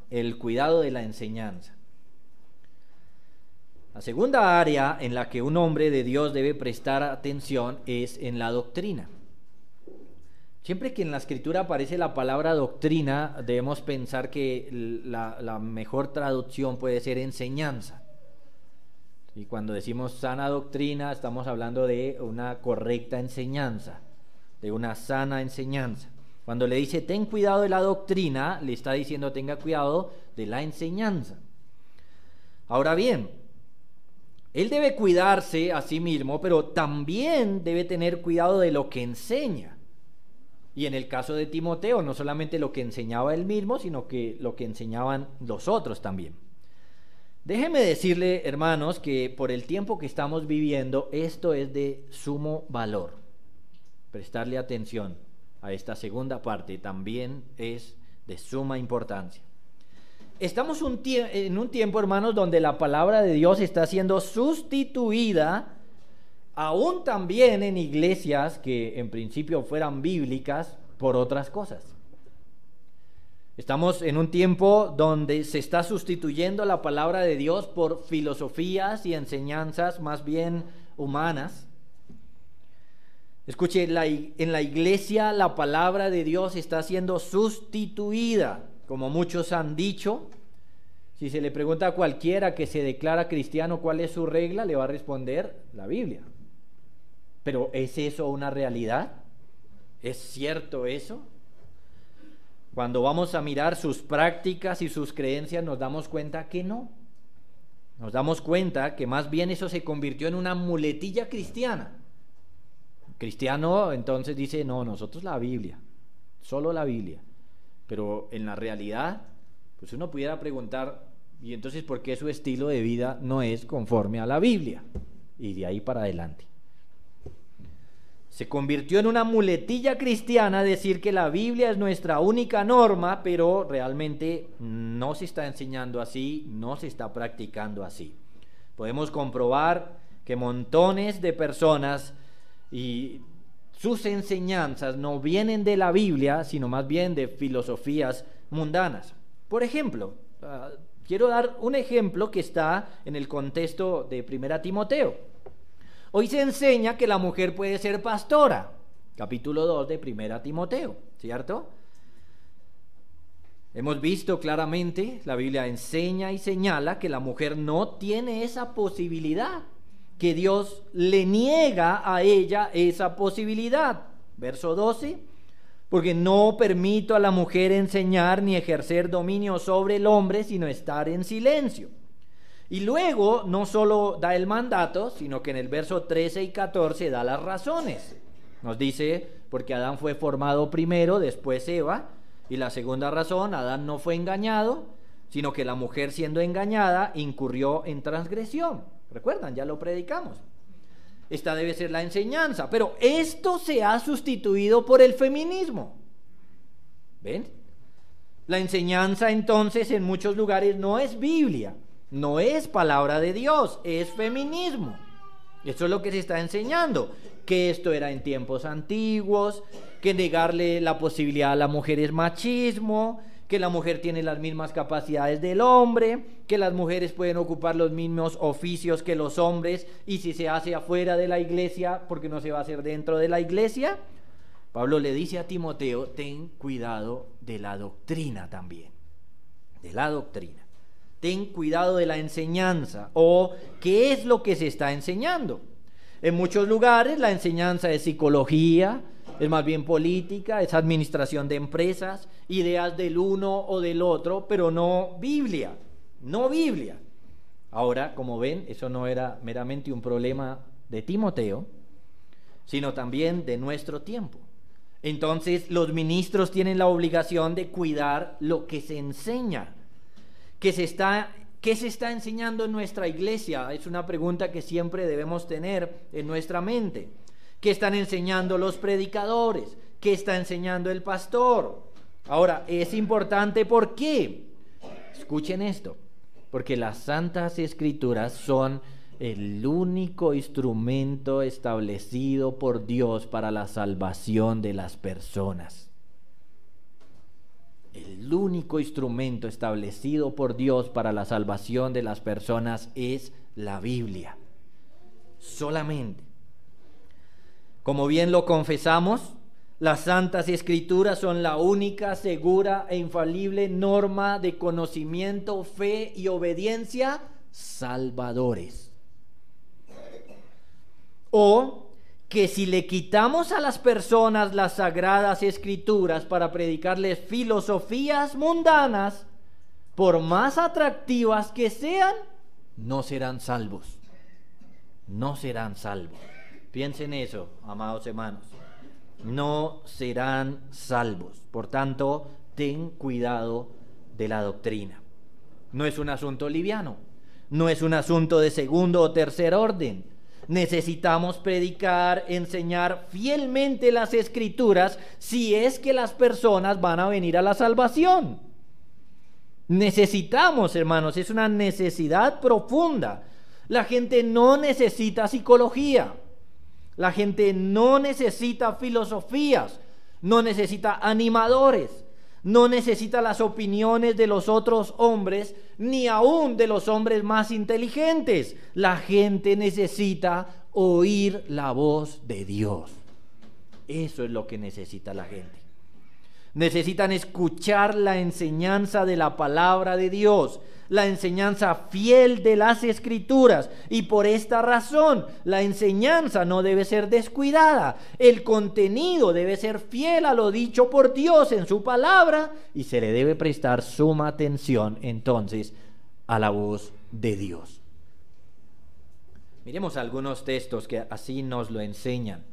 el cuidado de la enseñanza. La segunda área en la que un hombre de Dios debe prestar atención es en la doctrina. Siempre que en la Escritura aparece la palabra doctrina, debemos pensar que la mejor traducción puede ser enseñanza. Y cuando decimos sana doctrina, estamos hablando de una correcta enseñanza, de una sana enseñanza. Cuando le dice ten cuidado de la doctrina, le está diciendo tenga cuidado de la enseñanza. Ahora bien, él debe cuidarse a sí mismo, pero también debe tener cuidado de lo que enseña. Y en el caso de Timoteo, no solamente lo que enseñaba él mismo, sino que lo que enseñaban los otros también. Déjeme decirle, hermanos, que por el tiempo que estamos viviendo, esto es de sumo valor. Prestarle atención a esta segunda parte también es de suma importancia. Estamos en un tiempo, hermanos, donde la palabra de Dios está siendo sustituida, aún también en iglesias que en principio fueran bíblicas, por otras cosas. Estamos en un tiempo donde se está sustituyendo la palabra de Dios por filosofías y enseñanzas más bien humanas. Escuche, en la iglesia la palabra de Dios está siendo sustituida, como muchos han dicho. Si se le pregunta a cualquiera que se declara cristiano cuál es su regla, le va a responder la Biblia. Pero ¿es eso una realidad? ¿Es cierto eso? Cuando vamos a mirar sus prácticas y sus creencias nos damos cuenta que no. Nos damos cuenta que más bien eso se convirtió en una muletilla cristiana. Cristiano entonces dice, no, nosotros la Biblia, solo la Biblia. Pero en la realidad, pues uno pudiera preguntar, ¿y entonces por qué su estilo de vida no es conforme a la Biblia? Y de ahí para adelante. Se convirtió en una muletilla cristiana decir que la Biblia es nuestra única norma, pero realmente no se está enseñando así, no se está practicando así. Podemos comprobar que montones de personas y sus enseñanzas no vienen de la Biblia, sino más bien de filosofías mundanas. Por ejemplo, quiero dar un ejemplo que está en el contexto de 1 Timoteo. Hoy se enseña que la mujer puede ser pastora, capítulo 2 de 1 Timoteo, ¿cierto? Hemos visto claramente, la Biblia enseña y señala que la mujer no tiene esa posibilidad, que Dios le niega a ella esa posibilidad. Verso 12, porque no permito a la mujer enseñar ni ejercer dominio sobre el hombre, sino estar en silencio. Y luego no solo da el mandato, sino que en el verso 13 y 14 da las razones. Nos dice, porque Adán fue formado primero, después Eva, y la segunda razón, Adán no fue engañado, sino que la mujer siendo engañada incurrió en transgresión. ¿Recuerdan? Ya lo predicamos. Esta debe ser la enseñanza, pero esto se ha sustituido por el feminismo. ¿Ven? La enseñanza entonces en muchos lugares no es Biblia, no es palabra de Dios, es feminismo. Eso es lo que se está enseñando, que esto era en tiempos antiguos, que negarle la posibilidad a la mujer es machismo, que la mujer tiene las mismas capacidades del hombre, que las mujeres pueden ocupar los mismos oficios que los hombres, y si se hace afuera de la iglesia, ¿por qué no se va a hacer dentro de la iglesia? Pablo le dice a Timoteo, ten cuidado de la doctrina también, de la doctrina. Ten cuidado de la enseñanza, o qué es lo que se está enseñando. En muchos lugares la enseñanza es psicología, es más bien política, es administración de empresas, ideas del uno o del otro, pero no Biblia, no Biblia. Ahora, como ven, eso no era meramente un problema de Timoteo, sino también de nuestro tiempo. Entonces, los ministros tienen la obligación de cuidar lo que se enseña. ¿Qué se está enseñando en nuestra iglesia? Es una pregunta que siempre debemos tener en nuestra mente. ¿Qué están enseñando los predicadores? ¿Qué está enseñando el pastor? Ahora, es importante, ¿por qué? Escuchen esto, porque las Santas Escrituras son el único instrumento establecido por Dios para la salvación de las personas. El único instrumento establecido por Dios para la salvación de las personas es la Biblia. Solamente. Como bien lo confesamos, las Santas Escrituras son la única segura e infalible norma de conocimiento, fe y obediencia salvadores. O que si le quitamos a las personas las Sagradas Escrituras para predicarles filosofías mundanas, por más atractivas que sean, no serán salvos. No serán salvos. Piensen eso, amados hermanos. No serán salvos. Por tanto, ten cuidado de la doctrina. No es un asunto liviano. No es un asunto de segundo o tercer orden. Necesitamos predicar, enseñar fielmente las Escrituras si es que las personas van a venir a la salvación. Necesitamos, hermanos, es una necesidad profunda. La gente no necesita psicología. La gente no necesita filosofías. no necesita animadores, no necesita las opiniones de los otros hombres, ni aún de los hombres más inteligentes. La gente necesita oír la voz de Dios. Eso es lo que necesita la gente. Necesitan escuchar la enseñanza de la palabra de Dios, la enseñanza fiel de las Escrituras, y por esta razón la enseñanza no debe ser descuidada. El contenido debe ser fiel a lo dicho por Dios en su palabra, y se le debe prestar suma atención entonces a la voz de Dios. Miremos algunos textos que así nos lo enseñan.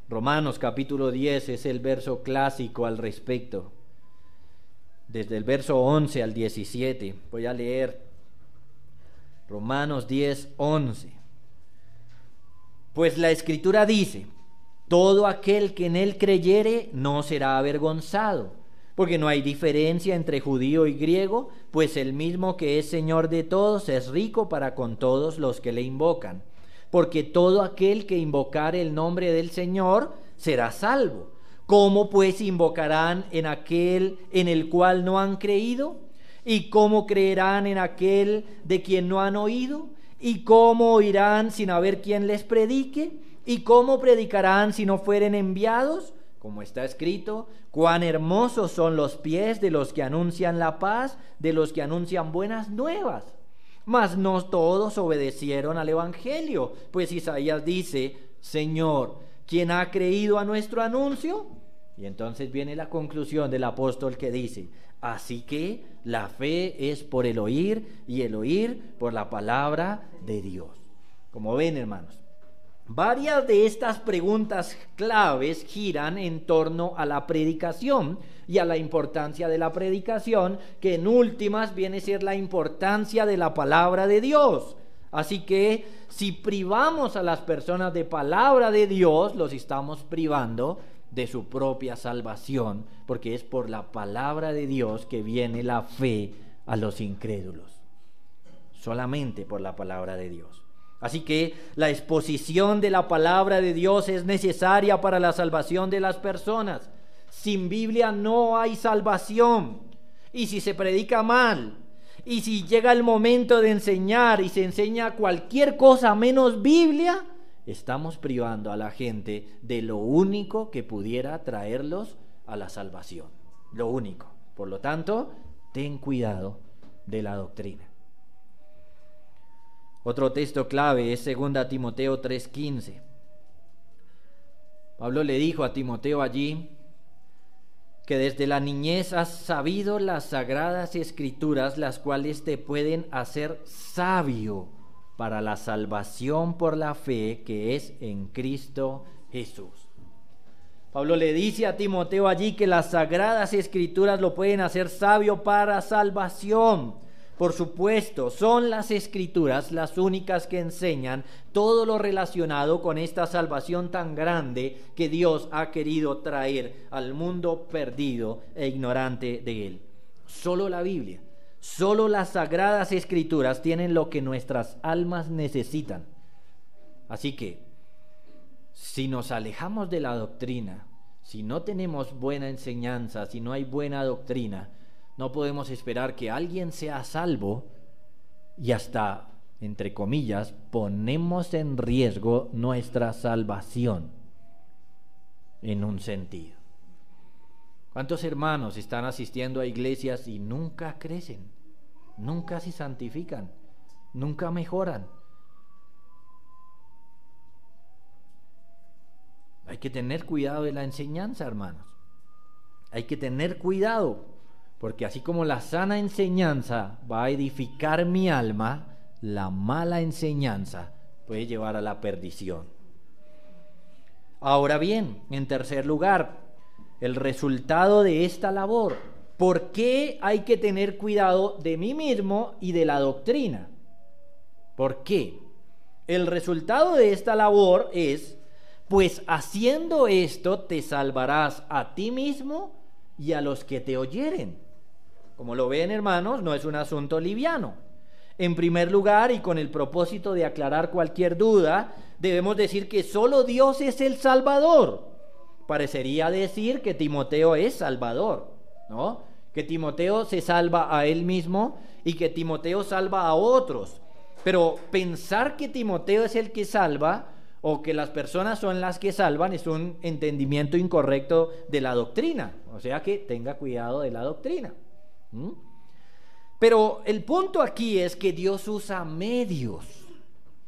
Romanos capítulo 10 es el verso clásico al respecto. Desde el verso 11 al 17. Voy a leer Romanos 10, 11. Pues la Escritura dice: todo aquel que en él creyere no será avergonzado, porque no hay diferencia entre judío y griego, pues el mismo que es Señor de todos es rico para con todos los que le invocan. Porque todo aquel que invocare el nombre del Señor será salvo. ¿Cómo pues invocarán en aquel en el cual no han creído? ¿Y cómo creerán en aquel de quien no han oído? ¿Y cómo oirán sin haber quien les predique? ¿Y cómo predicarán si no fueren enviados? Como está escrito: cuán hermosos son los pies de los que anuncian la paz, de los que anuncian buenas nuevas. Mas no todos obedecieron al evangelio, pues Isaías dice: Señor, ¿quién ha creído a nuestro anuncio? Y entonces viene la conclusión del apóstol que dice: así que la fe es por el oír, y el oír por la palabra de Dios. Como ven, hermanos, varias de estas preguntas claves giran en torno a la predicación y a la importancia de la predicación, que en últimas viene a ser la importancia de la palabra de Dios. Así que si privamos a las personas de palabra de Dios, los estamos privando de su propia salvación, porque es por la palabra de Dios que viene la fe a los incrédulos. Solamente por la palabra de Dios. Así que la exposición de la palabra de Dios es necesaria para la salvación de las personas. Sin Biblia no hay salvación. Y si se predica mal, y si llega el momento de enseñar y se enseña cualquier cosa menos Biblia, estamos privando a la gente de lo único que pudiera traerlos a la salvación. Lo único. Por lo tanto, ten cuidado de la doctrina. Otro texto clave es 2 Timoteo 3:15. Pablo le dijo a Timoteo allí que desde la niñez has sabido las sagradas escrituras, las cuales te pueden hacer sabio para la salvación por la fe que es en Cristo Jesús. Pablo le dice a Timoteo allí que las sagradas escrituras lo pueden hacer sabio para salvación. Por supuesto, son las Escrituras las únicas que enseñan todo lo relacionado con esta salvación tan grande que Dios ha querido traer al mundo perdido e ignorante de Él. Solo la Biblia, solo las Sagradas Escrituras tienen lo que nuestras almas necesitan. Así que, si nos alejamos de la doctrina, si no tenemos buena enseñanza, si no hay buena doctrina, no podemos esperar que alguien sea salvo y hasta, entre comillas, ponemos en riesgo nuestra salvación en un sentido. ¿Cuántos hermanos están asistiendo a iglesias y nunca crecen, nunca se santifican, nunca mejoran? Hay que tener cuidado de la enseñanza, hermanos. Hay que tener cuidado. Porque así como la sana enseñanza va a edificar mi alma, la mala enseñanza puede llevar a la perdición. Ahora bien, en tercer lugar, el resultado de esta labor. ¿Por qué hay que tener cuidado de mí mismo y de la doctrina? ¿Por qué? El resultado de esta labor es: pues haciendo esto te salvarás a ti mismo y a los que te oyeren. Como lo ven, hermanos, no es un asunto liviano. En primer lugar, y con el propósito de aclarar cualquier duda, debemos decir que solo Dios es el Salvador. parecería decir que Timoteo es salvador, ¿no? Que Timoteo se salva a él mismo y que Timoteo salva a otros. Pero pensar que Timoteo es el que salva o que las personas son las que salvan es un entendimiento incorrecto de la doctrina. O sea que tenga cuidado de la doctrina. Pero el punto aquí es que Dios usa medios.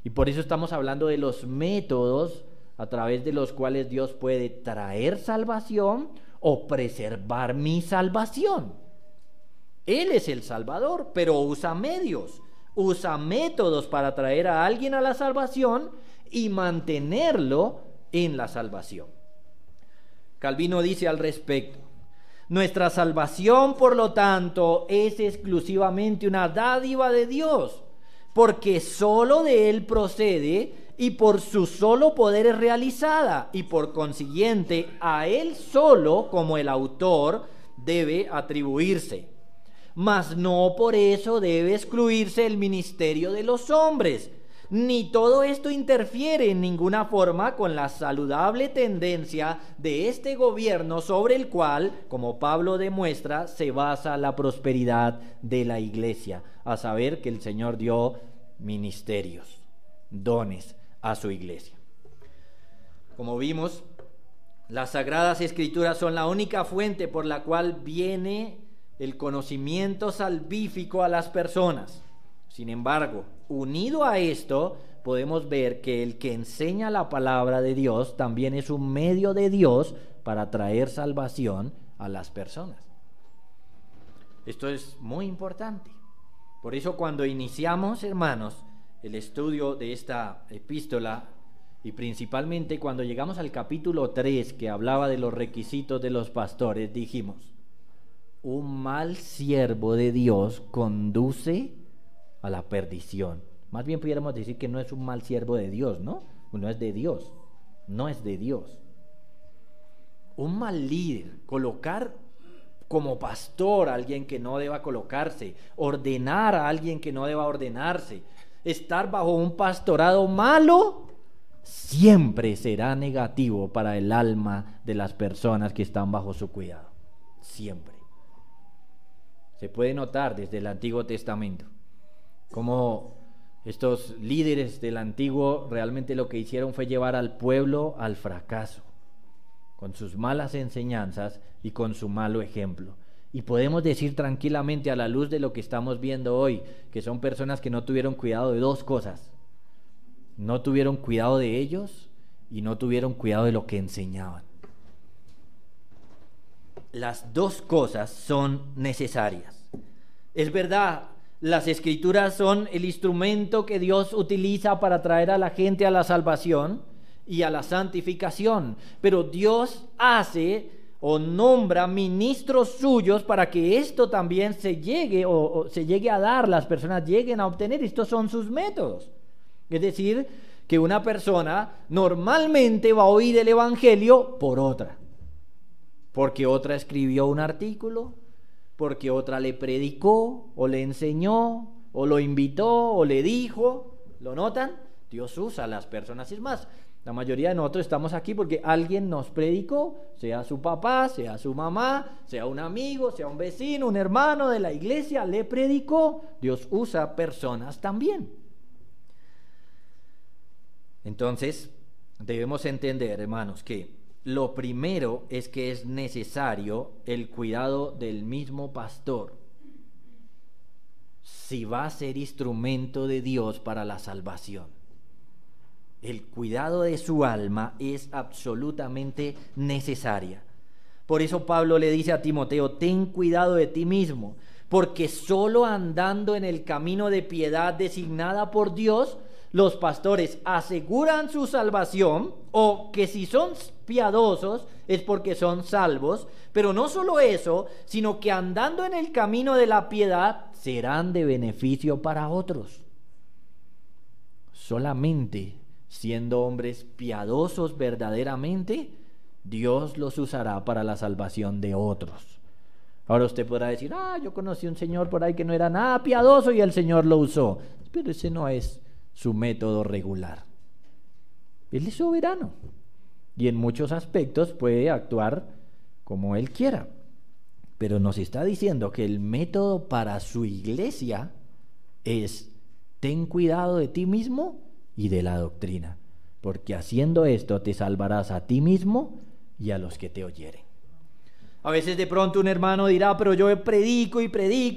Y por eso estamos hablando de los métodos a través de los cuales Dios puede traer salvación o preservar mi salvación. Él es el Salvador, pero usa medios, usa métodos para traer a alguien a la salvación y mantenerlo en la salvación. Calvino dice al respecto: nuestra salvación, por lo tanto, es exclusivamente una dádiva de Dios, porque solo de Él procede y por su solo poder es realizada, y por consiguiente a Él solo, como el autor, debe atribuirse. Mas no por eso debe excluirse el ministerio de los hombres, ni todo esto interfiere en ninguna forma con la saludable tendencia de este gobierno sobre el cual, como Pablo demuestra, se basa la prosperidad de la iglesia, a saber que el Señor dio ministerios, dones a su iglesia. Como vimos, las Sagradas Escrituras son la única fuente por la cual viene el conocimiento salvífico a las personas. Sin embargo, unido a esto, podemos ver que el que enseña la palabra de Dios también es un medio de Dios para traer salvación a las personas. Esto es muy importante. Por eso cuando iniciamos, hermanos, el estudio de esta epístola, y principalmente cuando llegamos al capítulo 3, que hablaba de los requisitos de los pastores, dijimos: un mal siervo de Dios conduce a la perdición. Más bien pudiéramos decir que no es un mal siervo de Dios, ¿no? No es de Dios, no es de Dios. Un mal líder, colocar como pastor a alguien que no deba colocarse, ordenar a alguien que no deba ordenarse, estar bajo un pastorado malo, siempre será negativo para el alma de las personas que están bajo su cuidado. Siempre. Se puede notar desde el Antiguo Testamento cómo estos líderes del Antiguo realmente lo que hicieron fue llevar al pueblo al fracaso, con sus malas enseñanzas y con su malo ejemplo. Y podemos decir tranquilamente, a la luz de lo que estamos viendo hoy, que son personas que no tuvieron cuidado de dos cosas: no tuvieron cuidado de ellos y no tuvieron cuidado de lo que enseñaban. Las dos cosas son necesarias. Es verdad, las Escrituras son el instrumento que Dios utiliza para traer a la gente a la salvación y a la santificación, pero Dios hace o nombra ministros suyos para que esto también se llegue o se llegue a dar, las personas lleguen a obtener. Estos son sus métodos. Es decir, que una persona normalmente va a oír el evangelio por otra, porque otra escribió un artículo, porque otra le predicó o le enseñó o lo invitó o le dijo. ¿Lo notan? Dios usa a las personas. Es más, la mayoría de nosotros estamos aquí porque alguien nos predicó, sea su papá, sea su mamá, sea un amigo, sea un vecino, un hermano de la iglesia, le predicó. Dios usa personas también. Entonces, debemos entender, hermanos, que lo primero es que es necesario el cuidado del mismo pastor si va a ser instrumento de Dios para la salvación. El cuidado de su alma es absolutamente necesaria. Por eso Pablo le dice a Timoteo: ten cuidado de ti mismo, porque solo andando en el camino de piedad designada por Dios, los pastores aseguran su salvación, o que si son piadosos es porque son salvos. Pero no solo eso, sino que andando en el camino de la piedad serán de beneficio para otros. Solamente siendo hombres piadosos verdaderamente, Dios los usará para la salvación de otros. Ahora usted podrá decir: yo conocí un señor por ahí que no era nada piadoso y el Señor lo usó. Pero ese no es su método regular. Él es soberano y en muchos aspectos puede actuar como él quiera. Pero nos está diciendo que el método para su iglesia es: ten cuidado de ti mismo y de la doctrina, porque haciendo esto te salvarás a ti mismo y a los que te oyeren. A veces de pronto un hermano dirá: pero yo predico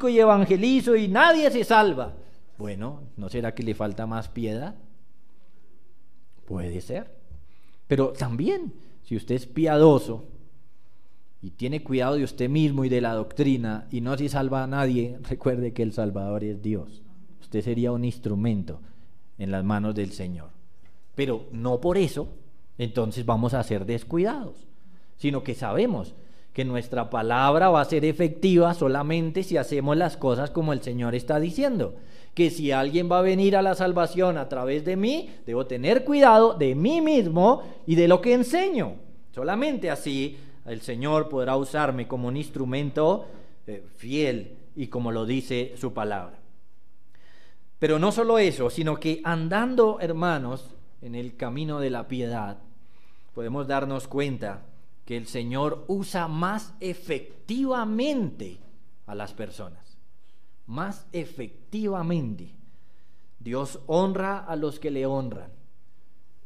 y evangelizo y nadie se salva. Bueno, ¿no será que le falta más piedad? Puede ser. Pero también, si usted es piadoso y tiene cuidado de usted mismo y de la doctrina y no se salva a nadie, recuerde que el Salvador es Dios. Usted sería un instrumento en las manos del Señor. Pero no por eso entonces vamos a ser descuidados, sino que sabemos que nuestra palabra va a ser efectiva solamente si hacemos las cosas como el Señor está diciendo. Que si alguien va a venir a la salvación a través de mí, debo tener cuidado de mí mismo y de lo que enseño. Solamente así el Señor podrá usarme como un instrumento fiel y como lo dice su palabra. Pero no solo eso, sino que andando, hermanos, en el camino de la piedad, podemos darnos cuenta que el Señor usa más efectivamente a las personas. Más efectivamente. Dios honra a los que le honran,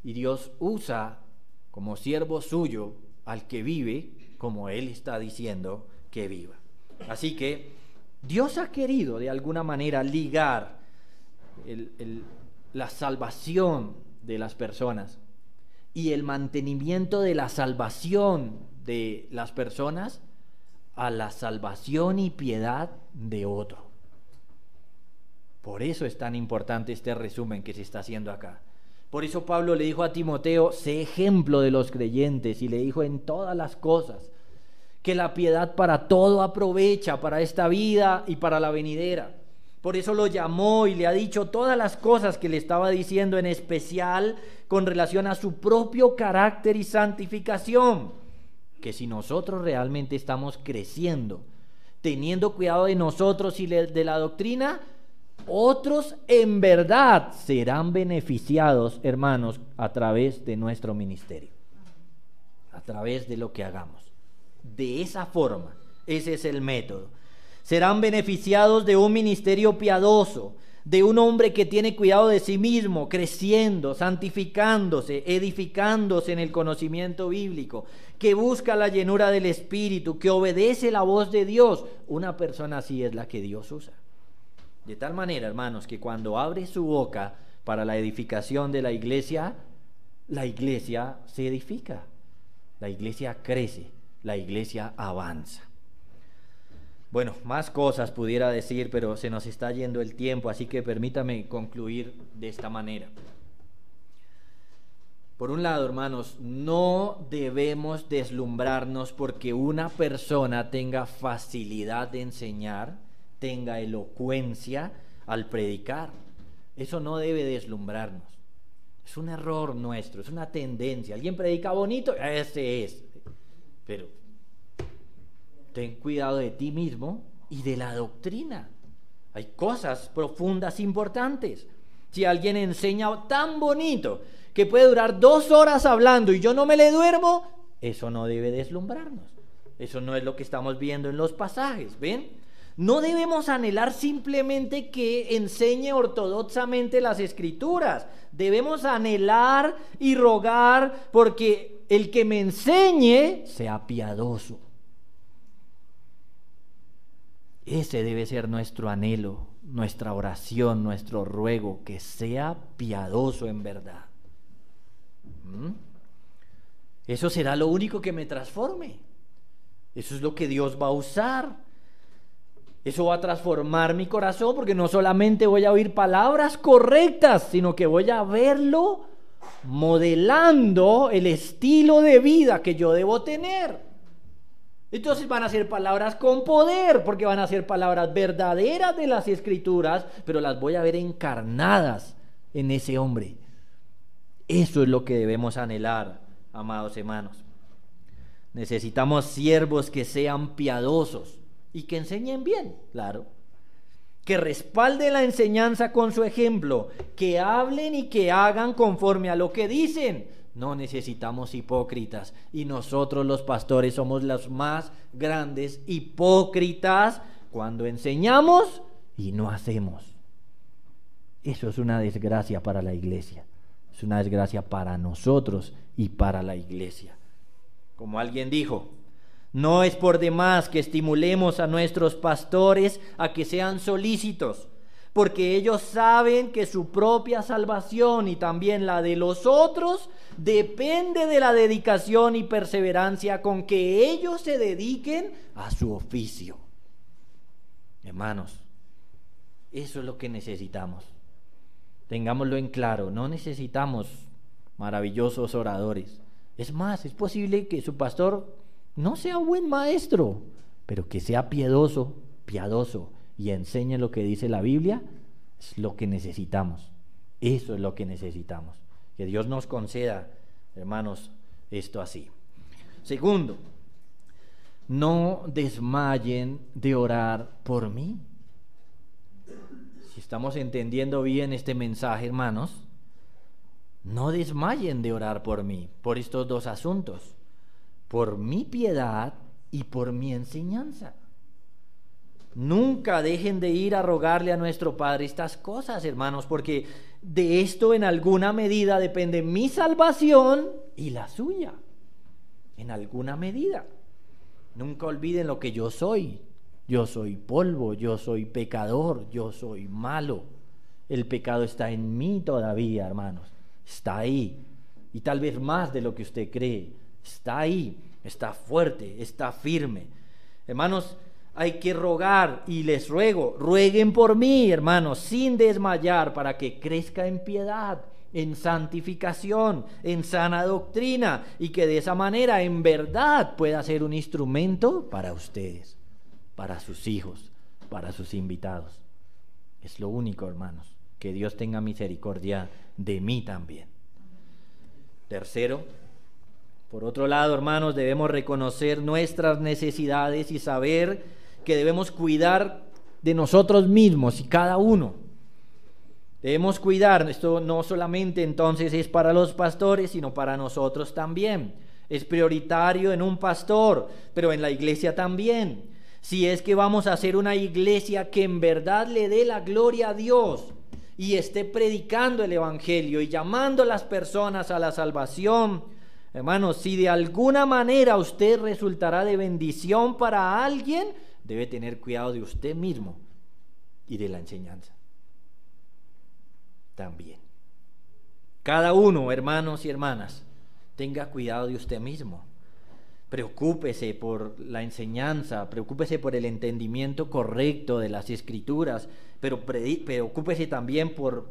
y Dios usa como siervo suyo al que vive como Él está diciendo que viva. Así que Dios ha querido de alguna manera ligar la salvación de las personas y el mantenimiento de la salvación de las personas a la salvación y piedad de otro. Por eso es tan importante este resumen que se está haciendo acá. Por eso Pablo le dijo a Timoteo: sé ejemplo de los creyentes, y le dijo en todas las cosas que la piedad para todo aprovecha, para esta vida y para la venidera. Por eso lo llamó y le ha dicho todas las cosas que le estaba diciendo, en especial con relación a su propio carácter y santificación. Que si nosotros realmente estamos creciendo, teniendo cuidado de nosotros y de la doctrina, otros en verdad serán beneficiados, hermanos, a través de nuestro ministerio, a través de lo que hagamos. De esa forma, ese es el método. Serán beneficiados de un ministerio piadoso, de un hombre que tiene cuidado de sí mismo, creciendo, santificándose, edificándose en el conocimiento bíblico, que busca la llenura del Espíritu, que obedece la voz de Dios. Una persona así es la que Dios usa. De tal manera, hermanos, que cuando abre su boca para la edificación de la iglesia se edifica, la iglesia crece, la iglesia avanza. Bueno, más cosas pudiera decir, pero se nos está yendo el tiempo, así que permítame concluir de esta manera. Por un lado, hermanos, no debemos deslumbrarnos porque una persona tenga facilidad de enseñar, tenga elocuencia al predicar. Eso no debe deslumbrarnos. Es un error nuestro, es una tendencia. Alguien predica bonito, ese es. Pero ten cuidado de ti mismo y de la doctrina. Hay cosas profundas, importantes. Si alguien enseña tan bonito que puede durar 2 horas hablando y yo no me le duermo, eso no debe deslumbrarnos. Eso no es lo que estamos viendo en los pasajes, ¿ven? No debemos anhelar simplemente que enseñe ortodoxamente las Escrituras. Debemos anhelar y rogar porque el que me enseñe sea piadoso. Ese debe ser nuestro anhelo, nuestra oración, nuestro ruego, que sea piadoso en verdad. Eso será lo único que me transforme. Eso es lo que Dios va a usar. Eso va a transformar mi corazón, porque no solamente voy a oír palabras correctas, sino que voy a verlo modelando el estilo de vida que yo debo tener. Entonces van a ser palabras con poder, porque van a ser palabras verdaderas de las Escrituras, pero las voy a ver encarnadas en ese hombre. Eso es lo que debemos anhelar, amados hermanos. Necesitamos siervos que sean piadosos y que enseñen bien, claro. Que respalden la enseñanza con su ejemplo, que hablen y que hagan conforme a lo que dicen. No necesitamos hipócritas, y nosotros los pastores somos los más grandes hipócritas cuando enseñamos y no hacemos. Eso es una desgracia para la iglesia, es una desgracia para nosotros y para la iglesia. Como alguien dijo, no es por demás que estimulemos a nuestros pastores a que sean solícitos, porque ellos saben que su propia salvación y también la de los otros depende de la dedicación y perseverancia con que ellos se dediquen a su oficio. Hermanos, eso es lo que necesitamos. Tengámoslo en claro, no necesitamos maravillosos oradores. Es más, es posible que su pastor no sea buen maestro, pero que sea piadoso y enseñe lo que dice la Biblia. Es lo que necesitamos. Eso es lo que necesitamos. Que Dios nos conceda, hermanos, esto así. Segundo, no desmayen de orar por mí. Si estamos entendiendo bien este mensaje, hermanos, no desmayen de orar por mí, por estos dos asuntos, por mi piedad y por mi enseñanza. Nunca dejen de ir a rogarle a nuestro Padre estas cosas, hermanos, porque de esto en alguna medida depende mi salvación y la suya. En alguna medida. Nunca olviden lo que yo soy. Yo soy polvo, yo soy pecador, yo soy malo. El pecado está en mí todavía, hermanos. Está ahí. Y tal vez más de lo que usted cree. Está ahí, está fuerte, está firme. Hermanos, hay que rogar, y les ruego, rueguen por mí, hermanos, sin desmayar, para que crezca en piedad, en santificación, en sana doctrina, y que de esa manera en verdad pueda ser un instrumento para ustedes, para sus hijos, para sus invitados. Es lo único, hermanos. Que Dios tenga misericordia de mí también. Tercero, por otro lado, hermanos, debemos reconocer nuestras necesidades y saber que debemos cuidar de nosotros mismos y cada uno. Debemos cuidar, esto no solamente entonces es para los pastores, sino para nosotros también. Es prioritario en un pastor, pero en la iglesia también. Si es que vamos a hacer una iglesia que en verdad le dé la gloria a Dios y esté predicando el evangelio y llamando a las personas a la salvación, hermanos, si de alguna manera usted resultará de bendición para alguien, debe tener cuidado de usted mismo y de la enseñanza también. Cada uno, hermanos y hermanas, tenga cuidado de usted mismo. Preocúpese por la enseñanza, preocúpese por el entendimiento correcto de las Escrituras, pero preocúpese también por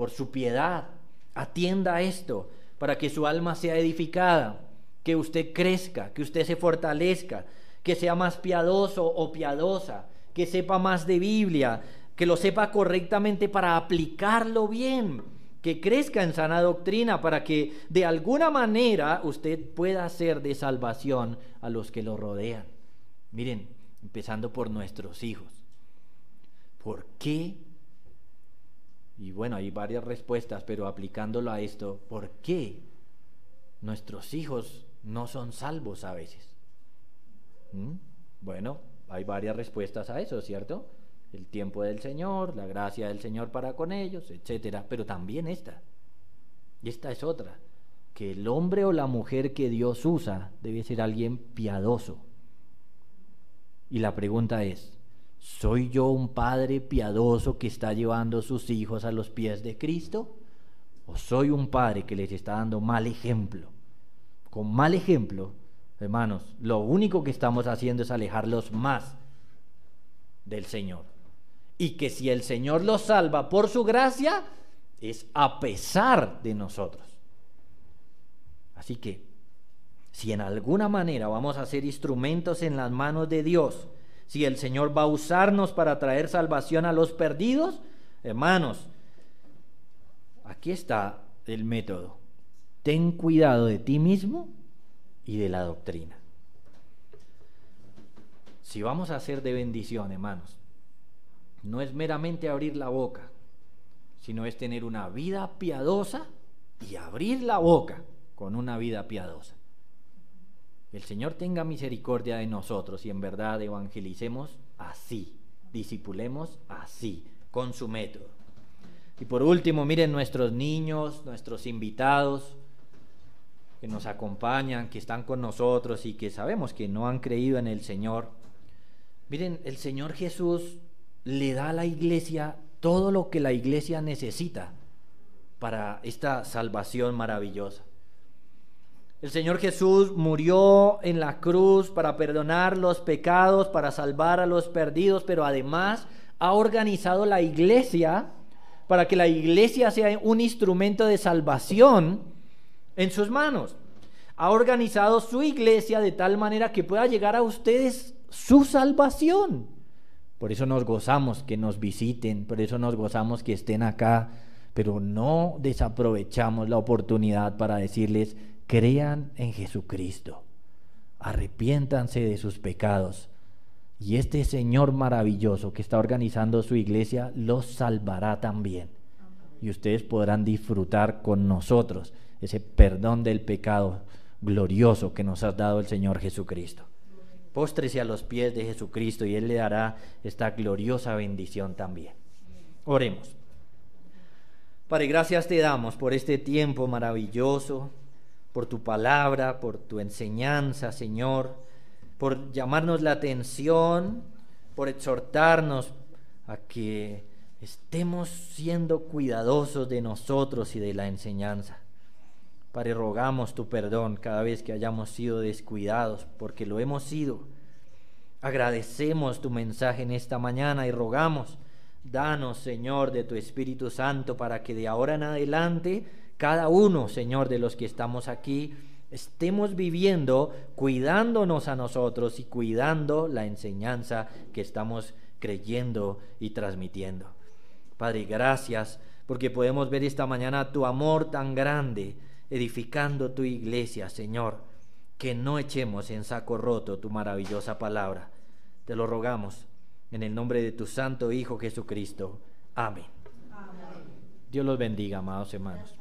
su piedad. Atienda a esto para que su alma sea edificada, que usted crezca, que usted se fortalezca, que sea más piadoso o piadosa, que sepa más de Biblia, que lo sepa correctamente para aplicarlo bien, que crezca en sana doctrina para que de alguna manera usted pueda ser de salvación a los que lo rodean. Miren, empezando por nuestros hijos. ¿Por qué? Y bueno, hay varias respuestas, pero aplicándolo a esto, ¿por qué nuestros hijos no son salvos a veces? Bueno, hay varias respuestas a eso, ¿cierto? El tiempo del Señor, la gracia del Señor para con ellos, etcétera. Pero también esta es otra, que el hombre o la mujer que Dios usa debe ser alguien piadoso. Y la pregunta es, ¿soy yo un padre piadoso que está llevando a sus hijos a los pies de Cristo? ¿O soy un padre que les está dando mal ejemplo? Con mal ejemplo, hermanos, lo único que estamos haciendo es alejarlos más del Señor. Y que si el Señor los salva por su gracia, es a pesar de nosotros. Así que, si en alguna manera vamos a ser instrumentos en las manos de Dios, si el Señor va a usarnos para traer salvación a los perdidos, hermanos, aquí está el método. Ten cuidado de ti mismo y de la doctrina. Si vamos a ser de bendición, hermanos, no es meramente abrir la boca, sino es tener una vida piadosa y abrir la boca con una vida piadosa. El Señor tenga misericordia de nosotros y en verdad evangelicemos así, discipulemos así, con su método. Y por último, miren nuestros niños, nuestros invitados que nos acompañan, que están con nosotros y que sabemos que no han creído en el Señor. Miren, el Señor Jesús le da a la iglesia todo lo que la iglesia necesita para esta salvación maravillosa. El Señor Jesús murió en la cruz para perdonar los pecados, para salvar a los perdidos, pero además ha organizado la iglesia para que la iglesia sea un instrumento de salvación en sus manos. Ha organizado su iglesia de tal manera que pueda llegar a ustedes su salvación. Por eso nos gozamos que nos visiten, por eso nos gozamos que estén acá, pero no desaprovechamos la oportunidad para decirles: crean en Jesucristo, arrepiéntanse de sus pecados, y este Señor maravilloso que está organizando su iglesia los salvará también. Y ustedes podrán disfrutar con nosotros ese perdón del pecado glorioso que nos ha dado el Señor Jesucristo. Póstrese a los pies de Jesucristo y Él le dará esta gloriosa bendición también. Oremos. Padre, gracias te damos por este tiempo maravilloso, por tu palabra, por tu enseñanza, Señor, por llamarnos la atención, por exhortarnos a que estemos siendo cuidadosos de nosotros y de la enseñanza. Padre, rogamos tu perdón cada vez que hayamos sido descuidados, porque lo hemos sido. Agradecemos tu mensaje en esta mañana y rogamos: danos, Señor, de tu Espíritu Santo para que de ahora en adelante cada uno, Señor, de los que estamos aquí, estemos viviendo, cuidándonos a nosotros y cuidando la enseñanza que estamos creyendo y transmitiendo. Padre, gracias porque podemos ver esta mañana tu amor tan grande, edificando tu iglesia, Señor, que no echemos en saco roto tu maravillosa palabra. Te lo rogamos en el nombre de tu santo Hijo Jesucristo. Amén. Amén. Dios los bendiga, amados hermanos.